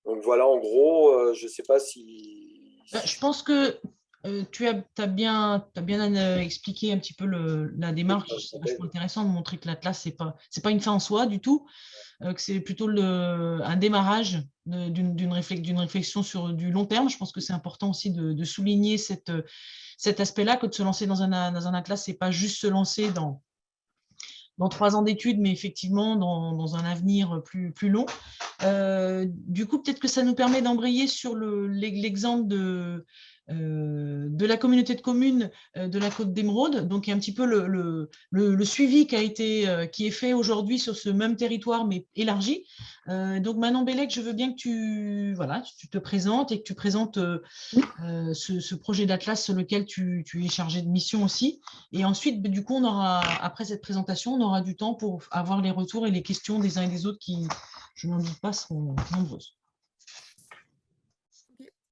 Donc voilà, en gros, je ne sais pas si…
Je pense que tu as bien expliqué un petit peu la démarche. C'est vachement intéressant de montrer que l'Atlas, ce n'est pas une fin en soi du tout, que c'est plutôt un démarrage d'une réflexion sur du long terme. Je pense que c'est important aussi de souligner cet aspect-là, que de se lancer dans un Atlas, ce n'est pas juste se lancer dans 3 ans d'études, mais effectivement dans un avenir plus long. Du coup, peut-être que ça nous permet d'embrayer sur l'exemple de la communauté de communes de la Côte d'Émeraude, donc il y a un petit peu le suivi qui est fait aujourd'hui sur ce même territoire, mais élargi. Donc Manon Bellec, je veux bien que tu te présentes et que tu présentes ce projet d'Atlas sur lequel tu es chargé de mission aussi. Et ensuite, du coup, après cette présentation, on aura du temps pour avoir les retours et les questions des uns et des autres qui, je n'en doute pas, seront nombreuses.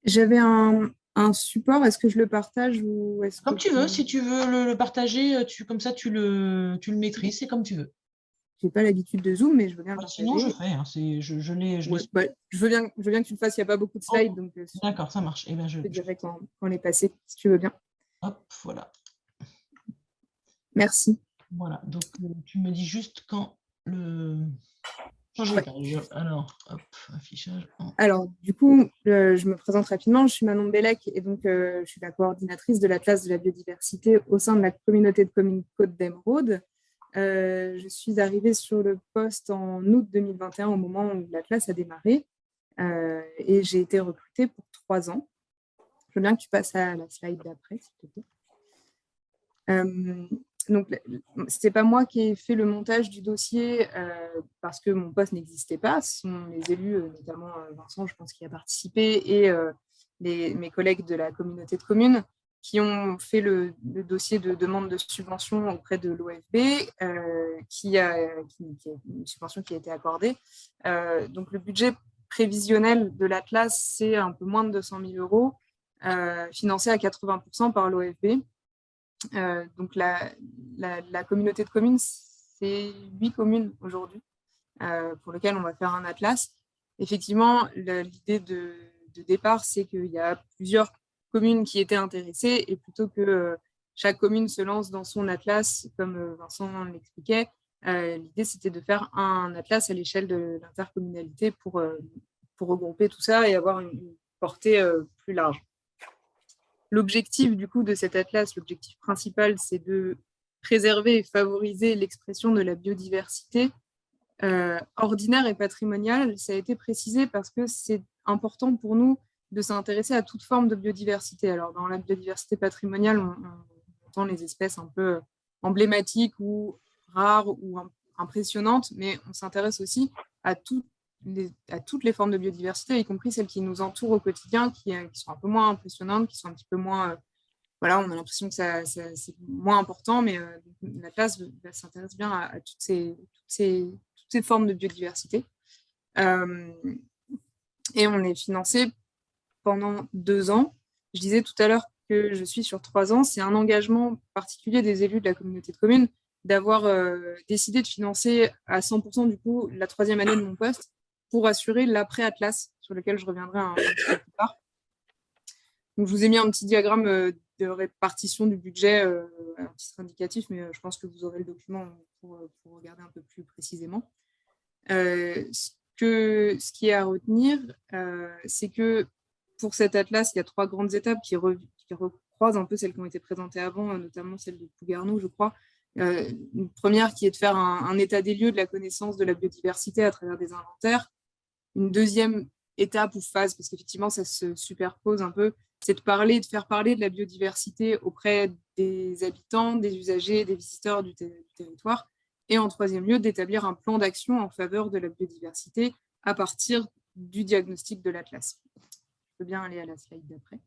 J'avais un support, est-ce que je le partage ou est-ce
comme tu veux, si tu veux le partager, comme ça tu le maîtrises, c'est comme tu veux.
Je n'ai pas l'habitude de Zoom, mais je veux bien partager.
Sinon, je fais.
Je veux bien que tu le fasses, il n'y a pas beaucoup de slides.
D'accord, ça marche. Je
te dirai quand on est passé, si tu veux bien.
Hop, voilà.
Merci.
Voilà, donc tu me dis juste quand le… Alors, hop, affichage.
Alors, du coup, je me présente rapidement. Je suis Manon Bellec et donc je suis la coordinatrice de l'Atlas de la biodiversité au sein de la communauté de communes Côte d'Émeraude. Je suis arrivée sur le poste en août 2021 au moment où l'Atlas a démarré et j'ai été recrutée pour 3 ans. Je veux bien que tu passes à la slide d'après, s'il te plaît. Donc, ce n'était pas moi qui ai fait le montage du dossier parce que mon poste n'existait pas. Ce sont les élus, notamment Vincent, je pense, qui a participé, et mes collègues de la communauté de communes qui ont fait le dossier de demande de subvention auprès de l'OFB, qui a une subvention qui a été accordée. Donc, le budget prévisionnel de l'Atlas, c'est un peu moins de 200 000 €, financé à 80% par l'OFB. Donc, la communauté de communes, c'est 8 communes aujourd'hui pour lesquelles on va faire un atlas. Effectivement, l'idée de départ, c'est qu'il y a plusieurs communes qui étaient intéressées, et plutôt que chaque commune se lance dans son atlas, comme Vincent l'expliquait, l'idée, c'était de faire un atlas à l'échelle de l'intercommunalité pour regrouper tout ça et avoir une portée plus large. l'objectif du coup de cet atlas, l'objectif principal, c'est de préserver et favoriser l'expression de la biodiversité ordinaire et patrimoniale. Ça a été précisé parce que c'est important pour nous de s'intéresser à toute forme de biodiversité. Alors, dans la biodiversité patrimoniale, on entend les espèces un peu emblématiques ou rares ou impressionnantes, mais on s'intéresse aussi à toutes les formes de biodiversité, y compris celles qui nous entourent au quotidien, qui sont un peu moins impressionnantes, qui sont un petit peu moins... voilà, on a l'impression que c'est moins important, mais l'Atlas s'intéresse bien à toutes ces formes de biodiversité. Et on est financé pendant 2 ans. Je disais tout à l'heure que je suis sur 3 ans. C'est un engagement particulier des élus de la communauté de communes d'avoir décidé de financer à 100% du coup la 3e année de mon poste pour assurer l'après-Atlas, sur lequel je reviendrai un petit peu plus tard. Donc, je vous ai mis un petit diagramme de répartition du budget, un titre indicatif, mais je pense que vous aurez le document pour regarder un peu plus précisément. Ce qui est à retenir, c'est que pour cet atlas, il y a 3 grandes étapes qui recroisent un peu celles qui ont été présentées avant, notamment celle de Plouguerneau, je crois. Une première qui est de faire un état des lieux de la connaissance de la biodiversité à travers des inventaires. Une deuxième étape ou phase, parce qu'effectivement ça se superpose un peu, c'est de faire parler de la biodiversité auprès des habitants, des usagers, des visiteurs du territoire. Et en 3e lieu, d'établir un plan d'action en faveur de la biodiversité à partir du diagnostic de l'Atlas. Je peux bien aller à la slide d'après.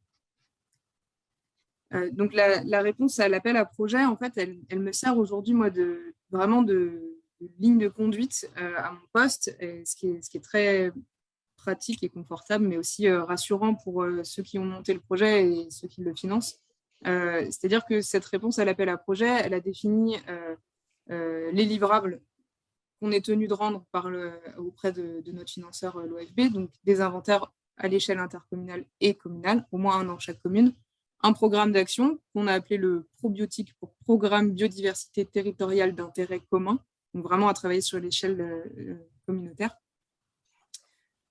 Donc la réponse à l'appel à projet, en fait, elle me sert aujourd'hui, moi, vraiment de ligne de conduite à mon poste, ce qui est très pratique et confortable, mais aussi rassurant pour ceux qui ont monté le projet et ceux qui le financent. C'est-à-dire que cette réponse à l'appel à projet, elle a défini les livrables qu'on est tenu de rendre auprès de notre financeur, l'OFB, donc des inventaires à l'échelle intercommunale et communale, au moins un dans chaque commune, un programme d'action qu'on a appelé le probiotique pour Programme Biodiversité Territoriale d'intérêt commun, donc vraiment à travailler sur l'échelle communautaire.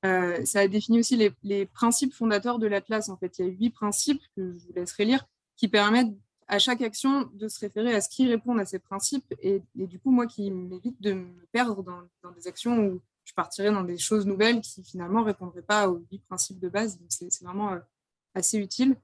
Ça a défini aussi les principes fondateurs de l'Atlas. En fait, il y a 8 principes que je vous laisserai lire qui permettent à chaque action de se référer à ce qui répond à ces principes et du coup, moi, qui m'évite de me perdre dans des actions où je partirais dans des choses nouvelles qui finalement ne répondraient pas aux 8 principes de base. Donc, c'est vraiment assez utile.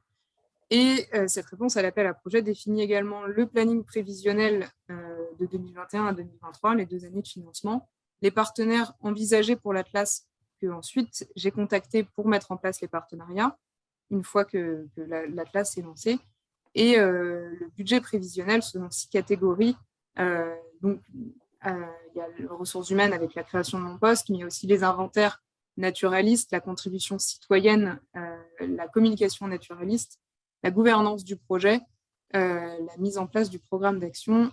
Et cette réponse à l'appel à projet définit également le planning prévisionnel de 2021 à 2023, les 2 années de financement, les partenaires envisagés pour l'Atlas que ensuite j'ai contacté pour mettre en place les partenariats une fois que l'Atlas est lancé, et le budget prévisionnel selon 6 catégories. Donc, il y a les ressources humaines avec la création de mon poste, mais il y a aussi les inventaires naturalistes, la contribution citoyenne, la communication naturaliste, la gouvernance du projet, la mise en place du programme d'action,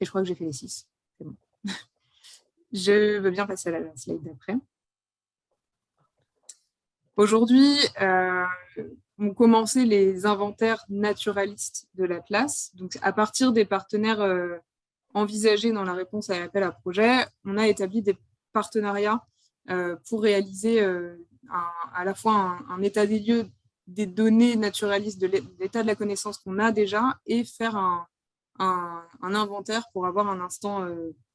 et je crois que j'ai fait les 6. C'est bon. Je veux bien passer à la slide d'après. Aujourd'hui, ont commencé les inventaires naturalistes de l'Atlas. Donc, à partir des partenaires envisagés dans la réponse à l'appel à projet, on a établi des partenariats pour réaliser à la fois un état des lieux des données naturalistes, de l'état de la connaissance qu'on a déjà, et faire un inventaire pour avoir un instant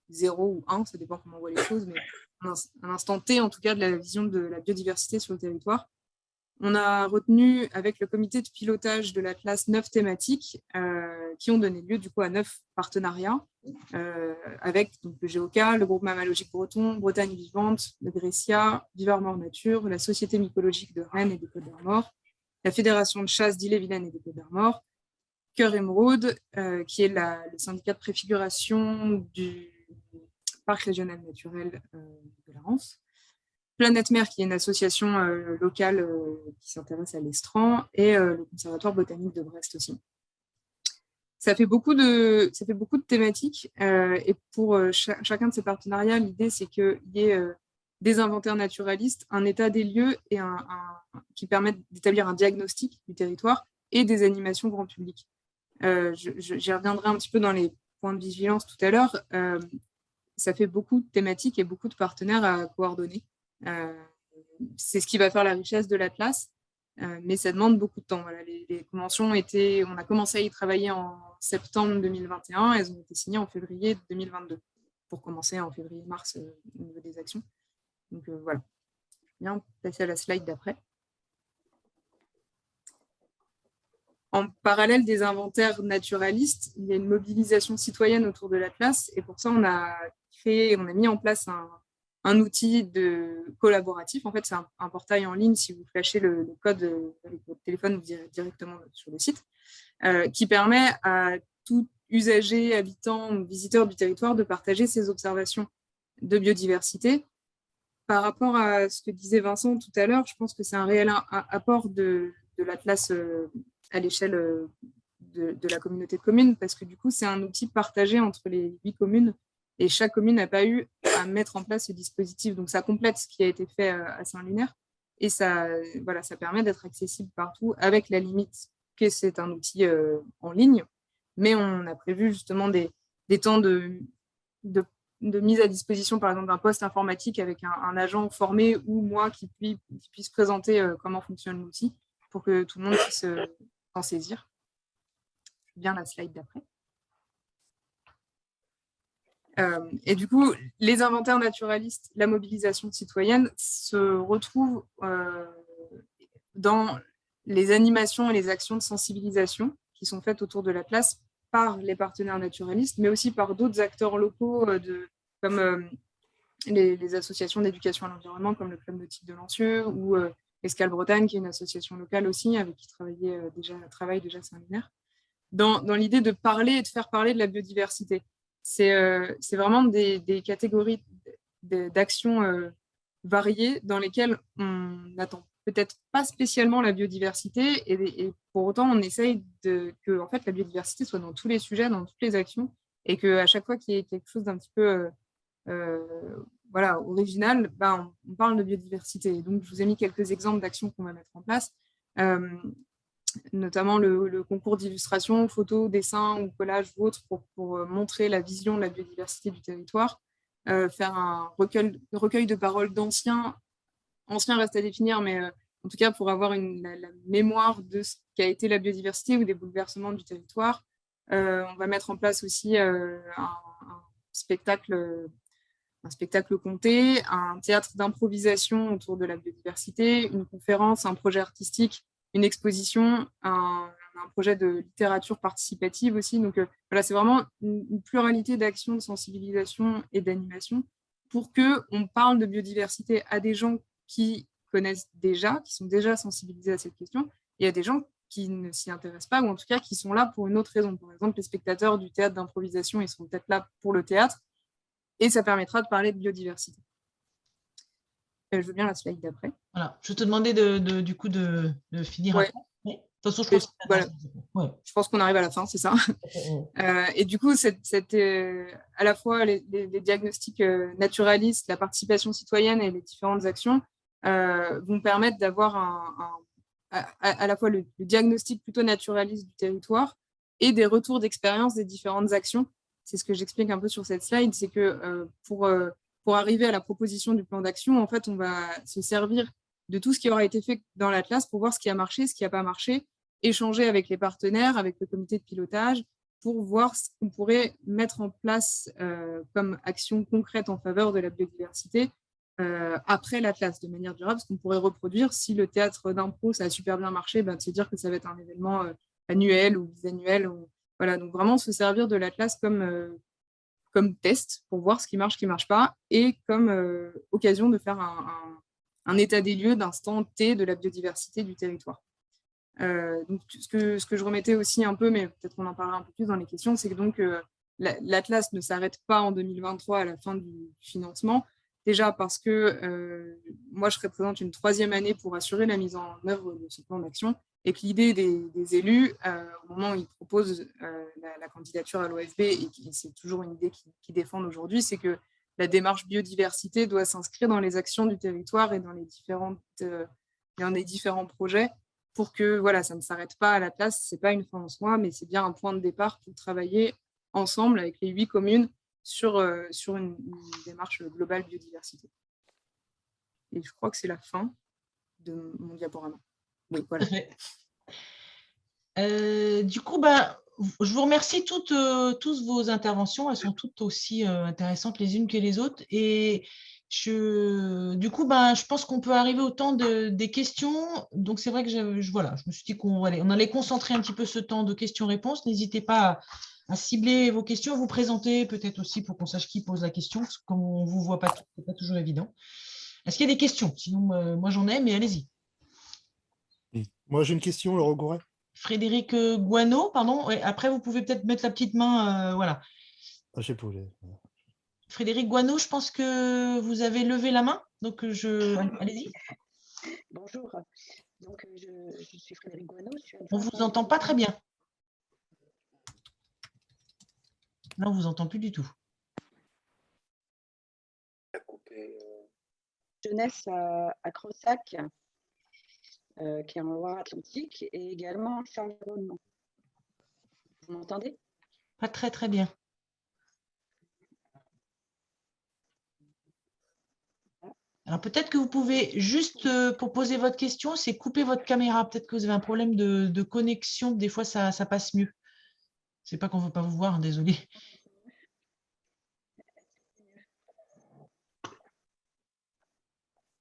0 ou 1, ça dépend comment on voit les choses, mais un instant T, en tout cas, de la vision de la biodiversité sur le territoire. On a retenu avec le comité de pilotage de l'Atlas 9 thématiques qui ont donné lieu du coup à 9 partenariats avec donc, le GEOK, le groupe Mammalogique Breton, Bretagne Vivante, le Grécia, Vivre Mort Nature, la Société mycologique de Rennes et des Côtes d'Armor, la Fédération de chasse d'Ille-et-Vilaine et des Côtes d'Armor, Cœur Émeraude, qui est le syndicat de préfiguration du Parc régional naturel de la Rance, Planète Mer, qui est une association locale qui s'intéresse à l'estran, et le Conservatoire botanique de Brest aussi. Ça fait beaucoup de thématiques, et pour chacun de ces partenariats, l'idée, c'est qu'il y ait des inventaires naturalistes, un état des lieux et qui permettent d'établir un diagnostic du territoire et des animations grand public. J'y reviendrai un petit peu dans les points de vigilance tout à l'heure. Ça fait beaucoup de thématiques et beaucoup de partenaires à coordonner. C'est ce qui va faire la richesse de l'Atlas. mais ça demande beaucoup de temps. Voilà, les conventions on a commencé à y travailler en septembre 2021, elles ont été signées en février 2022 pour commencer en février-mars au niveau des actions. Donc voilà, je vais bien passer à la slide d'après. En parallèle des inventaires naturalistes, il y a une mobilisation citoyenne autour de l'Atlas, et pour ça, on a mis en place un outil collaboratif. En fait, c'est un portail en ligne. Si vous flashez le code avec votre téléphone, vous irez directement sur le site, qui permet à tout usager, habitant ou visiteur du territoire de partager ses observations de biodiversité. Par rapport à ce que disait Vincent tout à l'heure, je pense que c'est un réel apport de l'Atlas à l'échelle de la communauté de communes, parce que du coup, c'est un outil partagé entre les 8 communes, et chaque commune n'a pas eu à mettre en place ce dispositif. Donc, ça complète ce qui a été fait à Saint-Lunaire, et ça permet d'être accessible partout, avec la limite que c'est un outil en ligne, mais on a prévu justement des temps de mise à disposition, par exemple, d'un poste informatique avec un agent formé, ou moi qui puisse présenter comment fonctionne l'outil, pour que tout le monde puisse s'en saisir. Bien la slide d'après. Et du coup, les inventaires naturalistes, la mobilisation citoyenne se retrouvent dans les animations et les actions de sensibilisation qui sont faites autour de l'Atlas par les partenaires naturalistes, mais aussi par d'autres acteurs locaux comme les associations d'éducation à l'environnement, comme le Club nautique de Lancieux, ou Escale Bretagne, qui est une association locale aussi, avec qui travaille déjà Saint-Lunaire, dans l'idée de parler et de faire parler de la biodiversité. C'est vraiment des catégories d'actions variées dans lesquelles on n'attend peut-être pas spécialement la biodiversité, et pour autant on essaye que en fait, la biodiversité soit dans tous les sujets, dans toutes les actions, et qu'à chaque fois qu'il y ait quelque chose d'un petit peu original, on parle de biodiversité. Donc, je vous ai mis quelques exemples d'actions qu'on va mettre en place, notamment le concours d'illustration, photos, dessins ou collages ou autres pour montrer la vision de la biodiversité du territoire, faire un recueil de paroles d'anciens. Ancien reste à définir, mais en tout cas pour avoir la mémoire de ce qu'a été la biodiversité ou des bouleversements du territoire. On va mettre en place aussi un spectacle compté, un théâtre d'improvisation autour de la biodiversité, une conférence, un projet artistique, une exposition, un projet de littérature participative aussi. Donc voilà, c'est vraiment une pluralité d'actions de sensibilisation et d'animation pour qu'on parle de biodiversité à des gens qui connaissent déjà, qui sont déjà sensibilisés à cette question, et à des gens qui ne s'y intéressent pas, ou en tout cas qui sont là pour une autre raison. Par exemple, les spectateurs du théâtre d'improvisation, ils seront peut-être là pour le théâtre, et ça permettra de parler de biodiversité. Je veux bien la slide d'après.
Voilà. Je te demandais du coup de finir.
Ouais.
De toute façon, je pense
qu'on arrive à la fin, c'est ça. Et du coup, à la fois les diagnostics naturalistes, la participation citoyenne et les différentes actions vont permettre d'avoir à la fois le diagnostic plutôt naturaliste du territoire et des retours d'expérience des différentes actions. C'est ce que j'explique un peu sur cette slide, c'est que pour arriver à la proposition du plan d'action, en fait, on va se servir de tout ce qui aura été fait dans l'Atlas pour voir ce qui a marché, ce qui n'a pas marché, échanger avec les partenaires, avec le comité de pilotage, pour voir ce qu'on pourrait mettre en place comme action concrète en faveur de la biodiversité après l'Atlas, de manière durable, ce qu'on pourrait reproduire. Si le théâtre d'impro, ça a super bien marché, de se dire que ça va être un événement annuel ou bisannuel. Voilà, donc vraiment se servir de l'Atlas comme test pour voir ce qui marche pas, et comme occasion de faire un état des lieux d'instant T de la biodiversité du territoire. Donc, ce que je remettais aussi un peu, mais peut-être qu'on en parlera un peu plus dans les questions, c'est que donc l'Atlas ne s'arrête pas en 2023 à la fin du financement, déjà parce que moi je représente une 3e année pour assurer la mise en œuvre de ce plan d'action, et que l'idée des élus, au moment où ils proposent la candidature à l'OFB, et c'est toujours une idée qu'ils défendent aujourd'hui, c'est que la démarche biodiversité doit s'inscrire dans les actions du territoire et dans les différents projets, pour que voilà, ça ne s'arrête pas à l'Atlas, ce n'est pas une fin en soi, mais c'est bien un point de départ pour travailler ensemble avec les 8 communes sur une démarche globale biodiversité. Et je crois que c'est la fin de mon diaporama. Oui, voilà.
Du coup, ben, je vous remercie tous vos interventions. Elles sont toutes aussi intéressantes les unes que les autres. Et du coup, ben, je pense qu'on peut arriver au temps des questions. Donc, c'est vrai que voilà, je me suis dit on allait concentrer un petit peu ce temps de questions-réponses. N'hésitez pas à cibler vos questions, vous présenter peut-être aussi pour qu'on sache qui pose la question. Parce que comme on ne vous voit pas, ce n'est pas toujours évident. Est-ce qu'il y a des questions? Sinon, moi, j'en ai, mais allez-y.
Moi, j'ai une question, Laurent Gouret.
Frédéric Guano, pardon. Ouais, après, vous pouvez peut-être mettre la petite main. Voilà.
Ah, je sais pas.
Frédéric Guano, je pense que vous avez levé la main. Donc, allez-y.
Bonjour. Donc, je suis Frédéric Guano.
On ne vous entend pas très bien. Là, on ne vous entend plus du tout.
Jeunesse à Crossac, qui est en Loire-Atlantique, et également Charles-Environnement. Vous m'entendez?
Pas très, très bien. Alors, peut-être que vous pouvez juste, pour poser votre question, c'est couper votre caméra. Peut-être que vous avez un problème de connexion. Des fois, ça passe mieux. C'est pas qu'on ne veut pas vous voir, hein, désolé.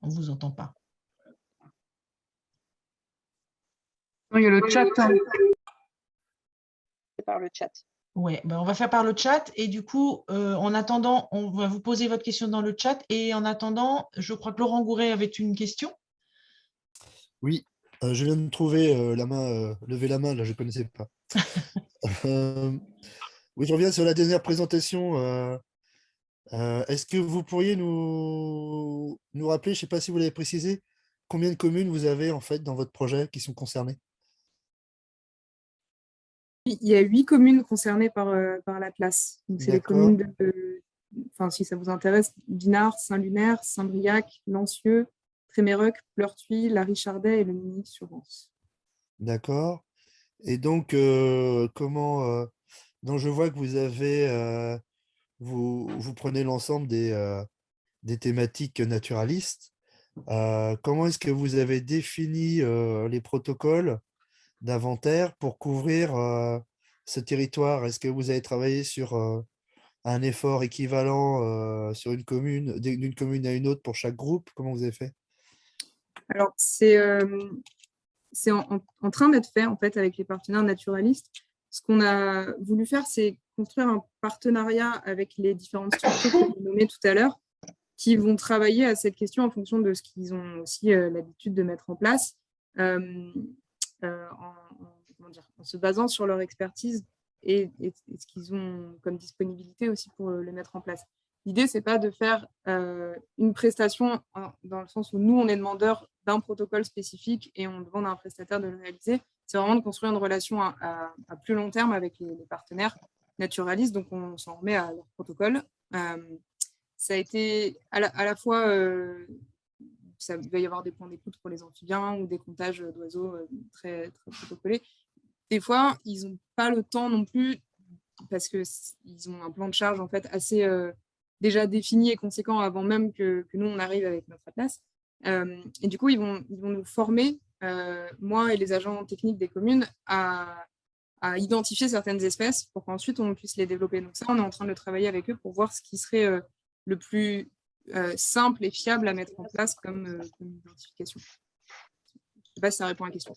On ne vous entend pas.
Il y a le chat.
Par le chat.
Oui, ben on va faire par le chat. Et du coup, en attendant, on va vous poser votre question dans le chat. Et en attendant, je crois que Laurent Gouret avait une question.
Oui, je viens de trouver lever la main, là, je ne connaissais pas. Oui, je reviens sur la dernière présentation. Est-ce que vous pourriez nous rappeler, je ne sais pas si vous l'avez précisé, combien de communes vous avez en fait dans votre projet qui sont concernées?
Il y a 8 communes concernées par l'Atlas. Donc, c'est les communes enfin, si ça vous intéresse, Dinard, Saint-Lunaire, Saint-Briac, Lancieux, Tréméreuc, Pleurtuis, La Richardet et le Minic-sur-Rance.
D'accord. Et donc, donc je vois que vous avez, vous prenez l'ensemble des thématiques naturalistes. Comment est-ce que vous avez défini les protocoles d'inventaire pour couvrir ce territoire? Est-ce que vous avez travaillé sur un effort équivalent sur une commune, d'une commune à une autre pour chaque groupe? Comment vous avez fait?
Alors, c'est en train d'être fait en fait avec les partenaires naturalistes. Ce qu'on a voulu faire, c'est construire un partenariat avec les différentes structures que vous nommez tout à l'heure, qui vont travailler à cette question en fonction de ce qu'ils ont aussi l'habitude de mettre en place, en se basant sur leur expertise et ce qu'ils ont comme disponibilité aussi pour le mettre en place. L'idée, ce n'est pas de faire une prestation dans le sens où nous, on est demandeur d'un protocole spécifique et on demande à un prestataire de le réaliser. C'est vraiment de construire une relation à plus long terme avec les partenaires naturalistes. Donc, on s'en remet à leur protocole. Ça a été à la fois, il va y avoir des points d'écoute pour les amphibiens ou des comptages d'oiseaux très, très protocolés. Des fois, ils n'ont pas le temps non plus parce qu'ils ont un plan de charge en fait assez déjà défini et conséquent avant même que nous, on arrive avec notre Atlas. Et du coup, ils vont nous former, moi et les agents techniques des communes, à identifier certaines espèces pour qu'ensuite, on puisse les développer. Donc ça, on est en train de travailler avec eux pour voir ce qui serait le plus simple et fiable à mettre en place comme identification. Je ne sais pas si ça répond à la question.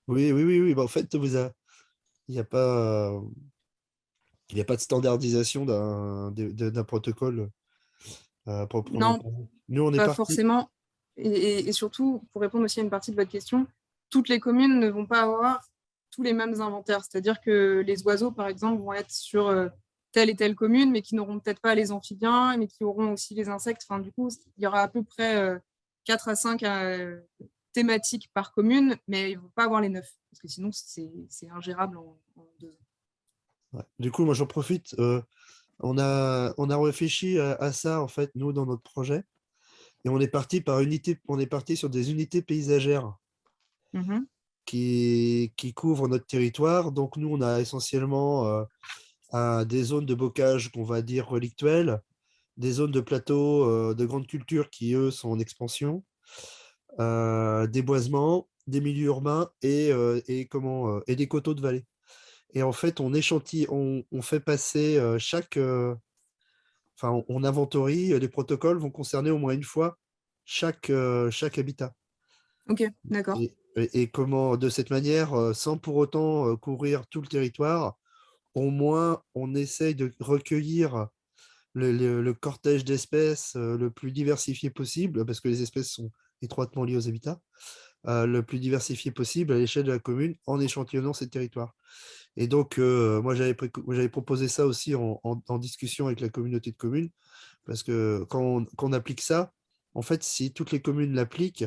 Oui. Bah, en fait, il n'y a pas de standardisation d'un protocole proprement.
Non,
nous, on est
pas
parti.
forcément. Et surtout, pour répondre aussi à une partie de votre question, toutes les communes ne vont pas avoir tous les mêmes inventaires. C'est-à-dire que les oiseaux, par exemple, vont être sur telle et telle commune, mais qui n'auront peut-être pas les amphibiens, mais qui auront aussi les insectes. Enfin, du coup, il y aura à peu près 4 à 5 thématiques par commune, mais ils ne vont pas avoir les 9, parce que sinon, c'est ingérable en 2 ans.
Ouais. Du coup, moi, j'en profite. On a réfléchi à ça, en fait, nous, dans notre projet. Et on est parti sur des unités paysagères qui couvrent notre territoire. Donc, nous, on a essentiellement des zones de bocage qu'on va dire relictuelles, des zones de plateaux de grande culture qui, eux, sont en expansion, des boisements des milieux urbains et des coteaux de vallée. Et en fait, on fait passer on inventorie, les protocoles vont concerner au moins une fois chaque habitat.
Ok, d'accord.
Et comment, de cette manière, sans pour autant couvrir tout le territoire, au moins on essaye de recueillir le cortège d'espèces le plus diversifié possible, parce que les espèces sont étroitement liées aux habitats, le plus diversifié possible à l'échelle de la commune en échantillonnant ces territoires. Et donc, moi, j'avais proposé ça aussi en discussion avec la communauté de communes, parce que quand on applique ça, en fait, si toutes les communes l'appliquent,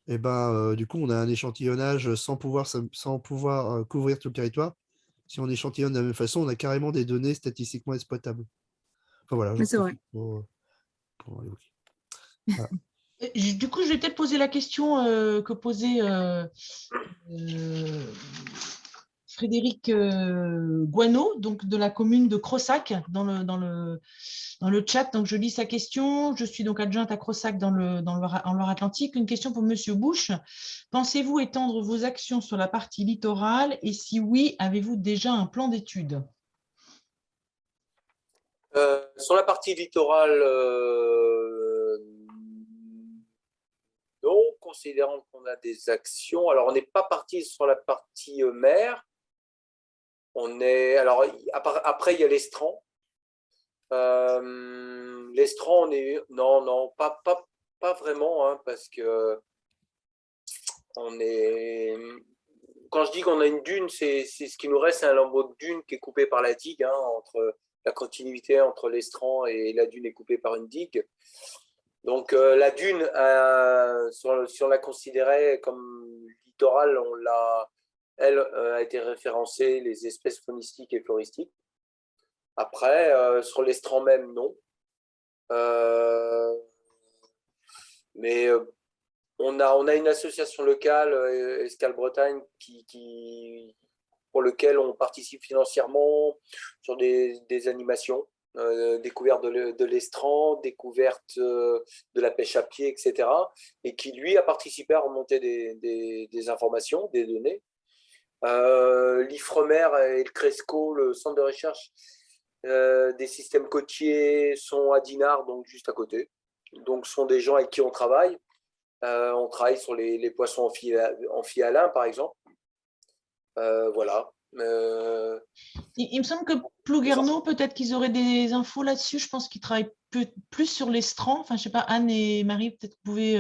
et ben, du coup, on a un échantillonnage sans pouvoir couvrir tout le territoire. Si on échantillonne de la même façon, on a carrément des données statistiquement exploitables. Enfin voilà,
Mais c'est vrai.
pour évoquer. Voilà.
Du coup, je vais peut-être poser la question que posait Frédéric Guano, donc de la commune de Crossac, dans le chat. Donc, je lis sa question. Je suis donc adjointe à Crossac en Loire-Atlantique. Une question pour Monsieur Bush. Pensez-vous étendre vos actions sur la partie littorale? Et si oui, avez-vous déjà un plan d'études?
Sur la partie littorale, non, considérant qu'on a des actions. Alors, on n'est pas parti sur la partie mer. Alors, après, il y a l'estran. L'estran, non, pas vraiment, hein, parce que quand je dis qu'on a une dune, c'est ce qui nous reste, c'est un lambeau de dune qui est coupé par la digue, hein, la continuité entre l'estran et la dune est coupée par une digue. Donc la dune, si on la considérait comme littorale, elle a été référencée, les espèces faunistiques et floristiques. Après, sur l'estran même, non. Mais on a une association locale, Escale Bretagne, pour lequel on participe financièrement sur des animations, découverte de l'estran, découverte de la pêche à pied, etc. Et qui, lui, a participé à remonter des informations, des données. L'IFREMER et le CRESCO, le centre de recherche des systèmes côtiers, sont à Dinard, donc juste à côté. Donc, ce sont des gens avec qui on travaille. On travaille sur les poissons amphihalins, par exemple. Voilà.
Il me semble que Plouguerneau, peut-être qu'ils auraient des infos là-dessus. Je pense qu'ils travaillent plus sur l'estran. Enfin, je ne sais pas, Anne et Marie, peut-être que vous pouvez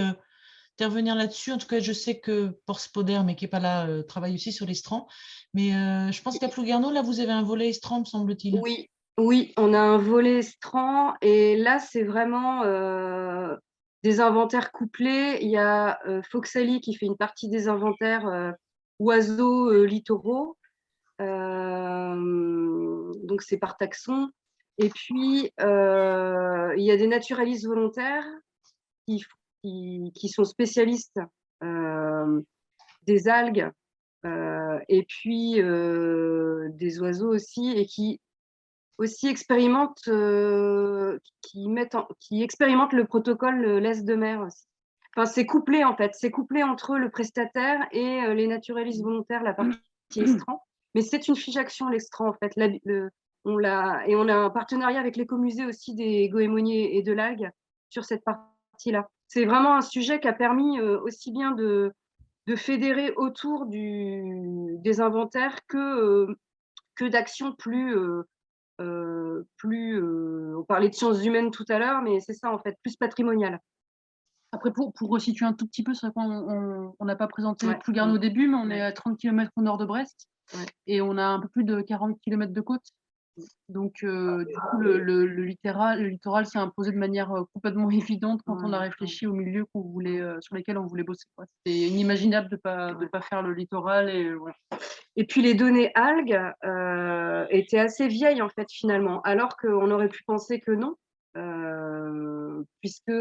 intervenir là-dessus. En tout cas, je sais que Porspoder, mais qui n'est pas là, travaille aussi sur l'estran. Mais je pense qu'à Plouguerneau, là, vous avez un volet estran, me semble-t-il.
Oui, on a un volet estran. Et là, c'est vraiment des inventaires couplés. Il y a Foxali qui fait une partie des inventaires oiseaux littoraux. Donc, c'est par taxon. Et puis, il y a des naturalistes volontaires qui sont spécialistes des algues et puis des oiseaux aussi, et qui aussi expérimentent, qui expérimentent le protocole laisse de mer aussi. Enfin, c'est couplé en fait, c'est couplé entre le prestataire et les naturalistes volontaires, la partie estran. Mais c'est une fiche action, l'estran en fait. On a un partenariat avec l'écomusée aussi des goémoniers et de l'algue sur cette partie-là. C'est vraiment un sujet qui a permis aussi bien de fédérer autour des inventaires que d'actions plus, on parlait de sciences humaines tout à l'heure, mais c'est ça en fait, plus patrimonial.
Après, pour resituer un tout petit peu, c'est vrai qu'on n'a pas présenté Plouguerneau au début, mais on est à 30 km au nord de Brest et on a un peu plus de 40 km de côte. Donc, du coup, le littoral s'est imposé de manière complètement évidente quand on a réfléchi aux milieux sur lesquels on voulait bosser. C'était inimaginable de pas faire le littoral.
Et puis, les données algues étaient assez vieilles, en fait, finalement, alors qu'on aurait pu penser que non, puisque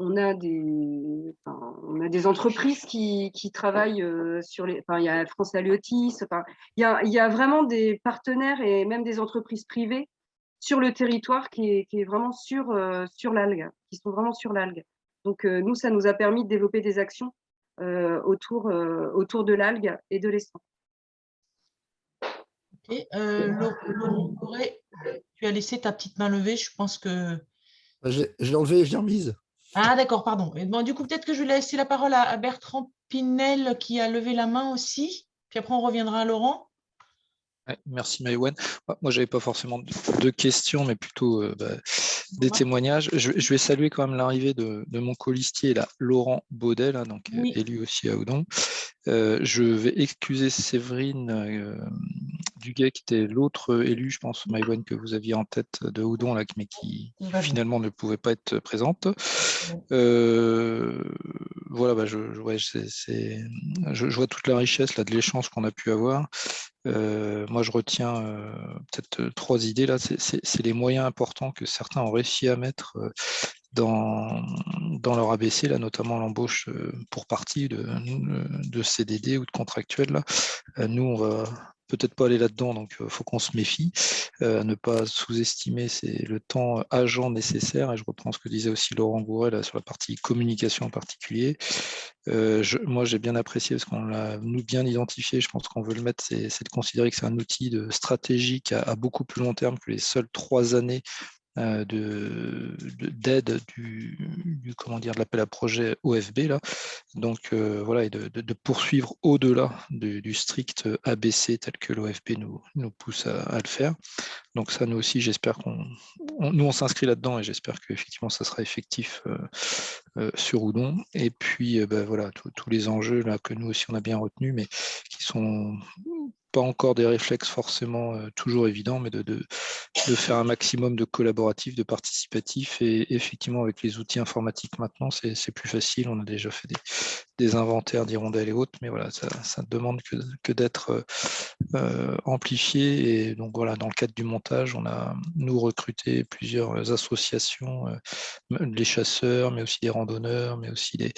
on a des entreprises qui travaillent sur les. Enfin, il y a France Halieutis. Enfin, il y a vraiment des partenaires et même des entreprises privées sur le territoire qui est vraiment sur l'algue, qui sont vraiment sur l'algue. Donc nous, ça nous a permis de développer des actions autour de l'algue et de l'estran.
Ok. Laurent Corret, tu as laissé ta petite main levée, je pense que…
Je l'ai enlevé et je l'ai remise.
Ah d'accord, pardon. Et bon, du coup, peut-être que je vais laisser la parole à Bertrand Pinel qui a levé la main aussi, puis après on reviendra à Laurent.
Ouais, merci Maïwenn. Moi, j'avais pas forcément de questions, mais plutôt des témoignages. Je vais saluer quand même l'arrivée de mon colistier, là, Laurent Baudet, là, donc
Oui.
élu aussi à Oudon. Je vais excuser Séverine Duguay, qui était l'autre élu, je pense, Maïwenn, que vous aviez en tête de Oudon, là, mais qui finalement ne pouvait pas être présente. Voilà, je vois toute la richesse là, de l'échange qu'on a pu avoir. Moi, je retiens peut-être 3 idées là. C'est les moyens importants que certains ont réussi à mettre dans leur ABC, là, notamment l'embauche pour partie de CDD ou de contractuels. Là. Nous, on va peut-être pas aller là-dedans, donc il faut qu'on se méfie, ne pas sous-estimer le temps agent nécessaire. Et je reprends ce que disait aussi Laurent Gouret là, sur la partie communication en particulier. Moi, j'ai bien apprécié parce qu'on l'a nous bien identifié. Je pense qu'on veut le mettre, c'est de considérer que c'est un outil stratégique à beaucoup plus long terme que les seules 3 années d'aide de l'appel à projet OFB là. Donc voilà, et de poursuivre au-delà du strict ABC tel que l'OFB nous pousse à le faire. Donc ça, nous aussi, j'espère on s'inscrit là-dedans et j'espère qu'effectivement ça sera effectif sur Oudon. Et puis voilà, tous les enjeux là que nous aussi on a bien retenus, mais qui sont pas encore des réflexes forcément toujours évidents, mais de faire un maximum de collaboratif, de participatif. Et effectivement, avec les outils informatiques maintenant, c'est plus facile. On a déjà fait des inventaires d'hirondelles et autres, mais voilà, ça ne demande que d'être amplifié. Et donc voilà, dans le cadre du montage, on a nous recruté plusieurs associations, les chasseurs, mais aussi des randonneurs, mais aussi des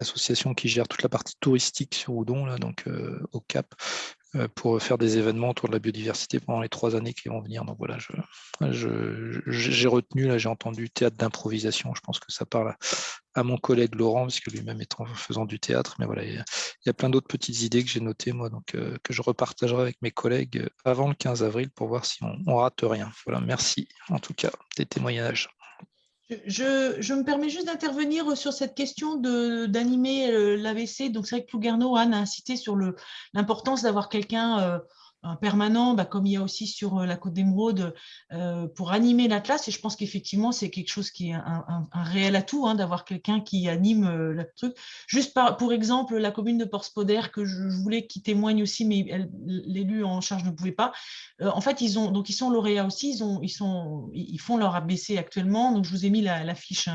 associations qui gèrent toute la partie touristique sur Oudon, là, donc au Cap, pour faire des événements autour de la biodiversité pendant les 3 années qui vont venir. Donc voilà, j'ai retenu, là, j'ai entendu théâtre d'improvisation. Je pense que ça parle à mon collègue Laurent, parce que lui-même est faisant du théâtre. Mais voilà, il y a plein d'autres petites idées que j'ai notées, moi, donc que je repartagerai avec mes collègues avant le 15 avril pour voir si on rate rien. Voilà, merci en tout cas des témoignages.
Je me permets juste d'intervenir sur cette question d'animer l'AVC. Donc, c'est vrai que Plouguerneau, Anne a insisté sur l'importance d'avoir quelqu'un un permanent, comme il y a aussi sur la Côte d'Émeraude, pour animer l'Atlas. Et je pense qu'effectivement, c'est quelque chose qui est un réel atout, d'avoir quelqu'un qui anime le truc. Juste pour exemple, la commune de Port-Spoder, que je voulais qu'il témoigne aussi, mais l'élu en charge ne pouvait pas. En fait, ils sont lauréats aussi, ils font leur ABC actuellement. Donc, je vous ai mis la fiche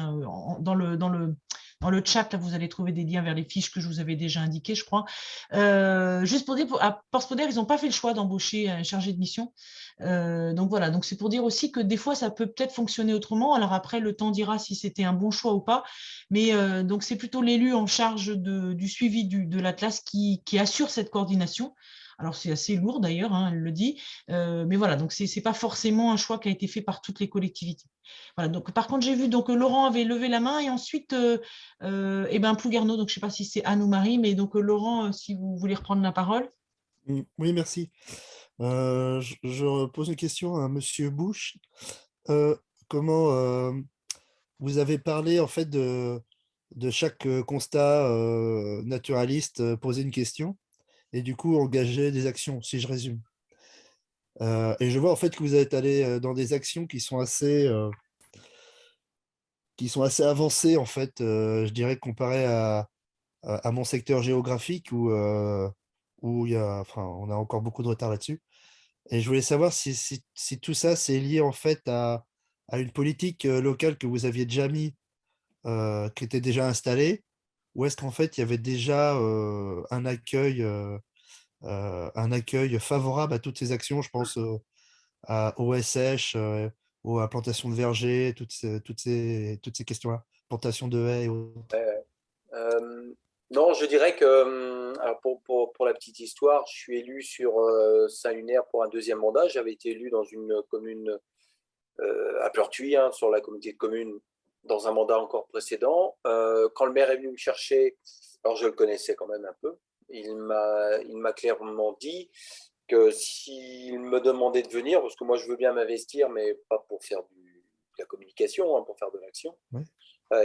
dans le chat, là, vous allez trouver des liens vers les fiches que je vous avais déjà indiquées, je crois. Juste pour dire, à Port-Spoder, ils n'ont pas fait le choix d'embaucher un chargé de mission. Donc voilà, donc c'est pour dire aussi que des fois, ça peut peut-être fonctionner autrement. Alors après, le temps dira si c'était un bon choix ou pas. Mais donc, c'est plutôt l'élu en charge du suivi de l'Atlas qui assure cette coordination. Alors, c'est assez lourd d'ailleurs, elle le dit. Mais voilà, donc ce n'est pas forcément un choix qui a été fait par toutes les collectivités. Voilà, donc, par contre, j'ai vu que Laurent avait levé la main et ensuite, Plouguerneau, donc je ne sais pas si c'est Anne ou Marie, mais donc Laurent, si vous voulez reprendre la parole.
Oui, merci. Je pose une question à Monsieur Bush. Comment vous avez parlé en fait de chaque constat naturaliste, poser une question et du coup engager des actions, si je résume. Et je vois en fait que vous êtes allé dans des actions qui sont assez avancées en fait, je dirais comparé à mon secteur géographique où on a encore beaucoup de retard là-dessus. Et je voulais savoir si tout ça c'est lié en fait à une politique locale que vous aviez déjà mis, qui était déjà installée, ou est-ce qu'en fait il y avait déjà un accueil favorable à toutes ces actions. Je pense à OSH, aux plantations de vergers, toutes ces questions-là, plantation de haies et autres.
Non, je dirais que, alors pour la petite histoire, je suis élu sur Saint-Lunaire pour un 2e mandat. J'avais été élu dans une commune à Pleurtuis, sur la communauté de communes dans un mandat encore précédent. Quand le maire est venu me chercher, alors je le connaissais quand même un peu, il m'a clairement dit que s'il me demandait de venir, parce que moi je veux bien m'investir, mais pas pour faire de la communication, hein, pour faire de l'action,
Ouais.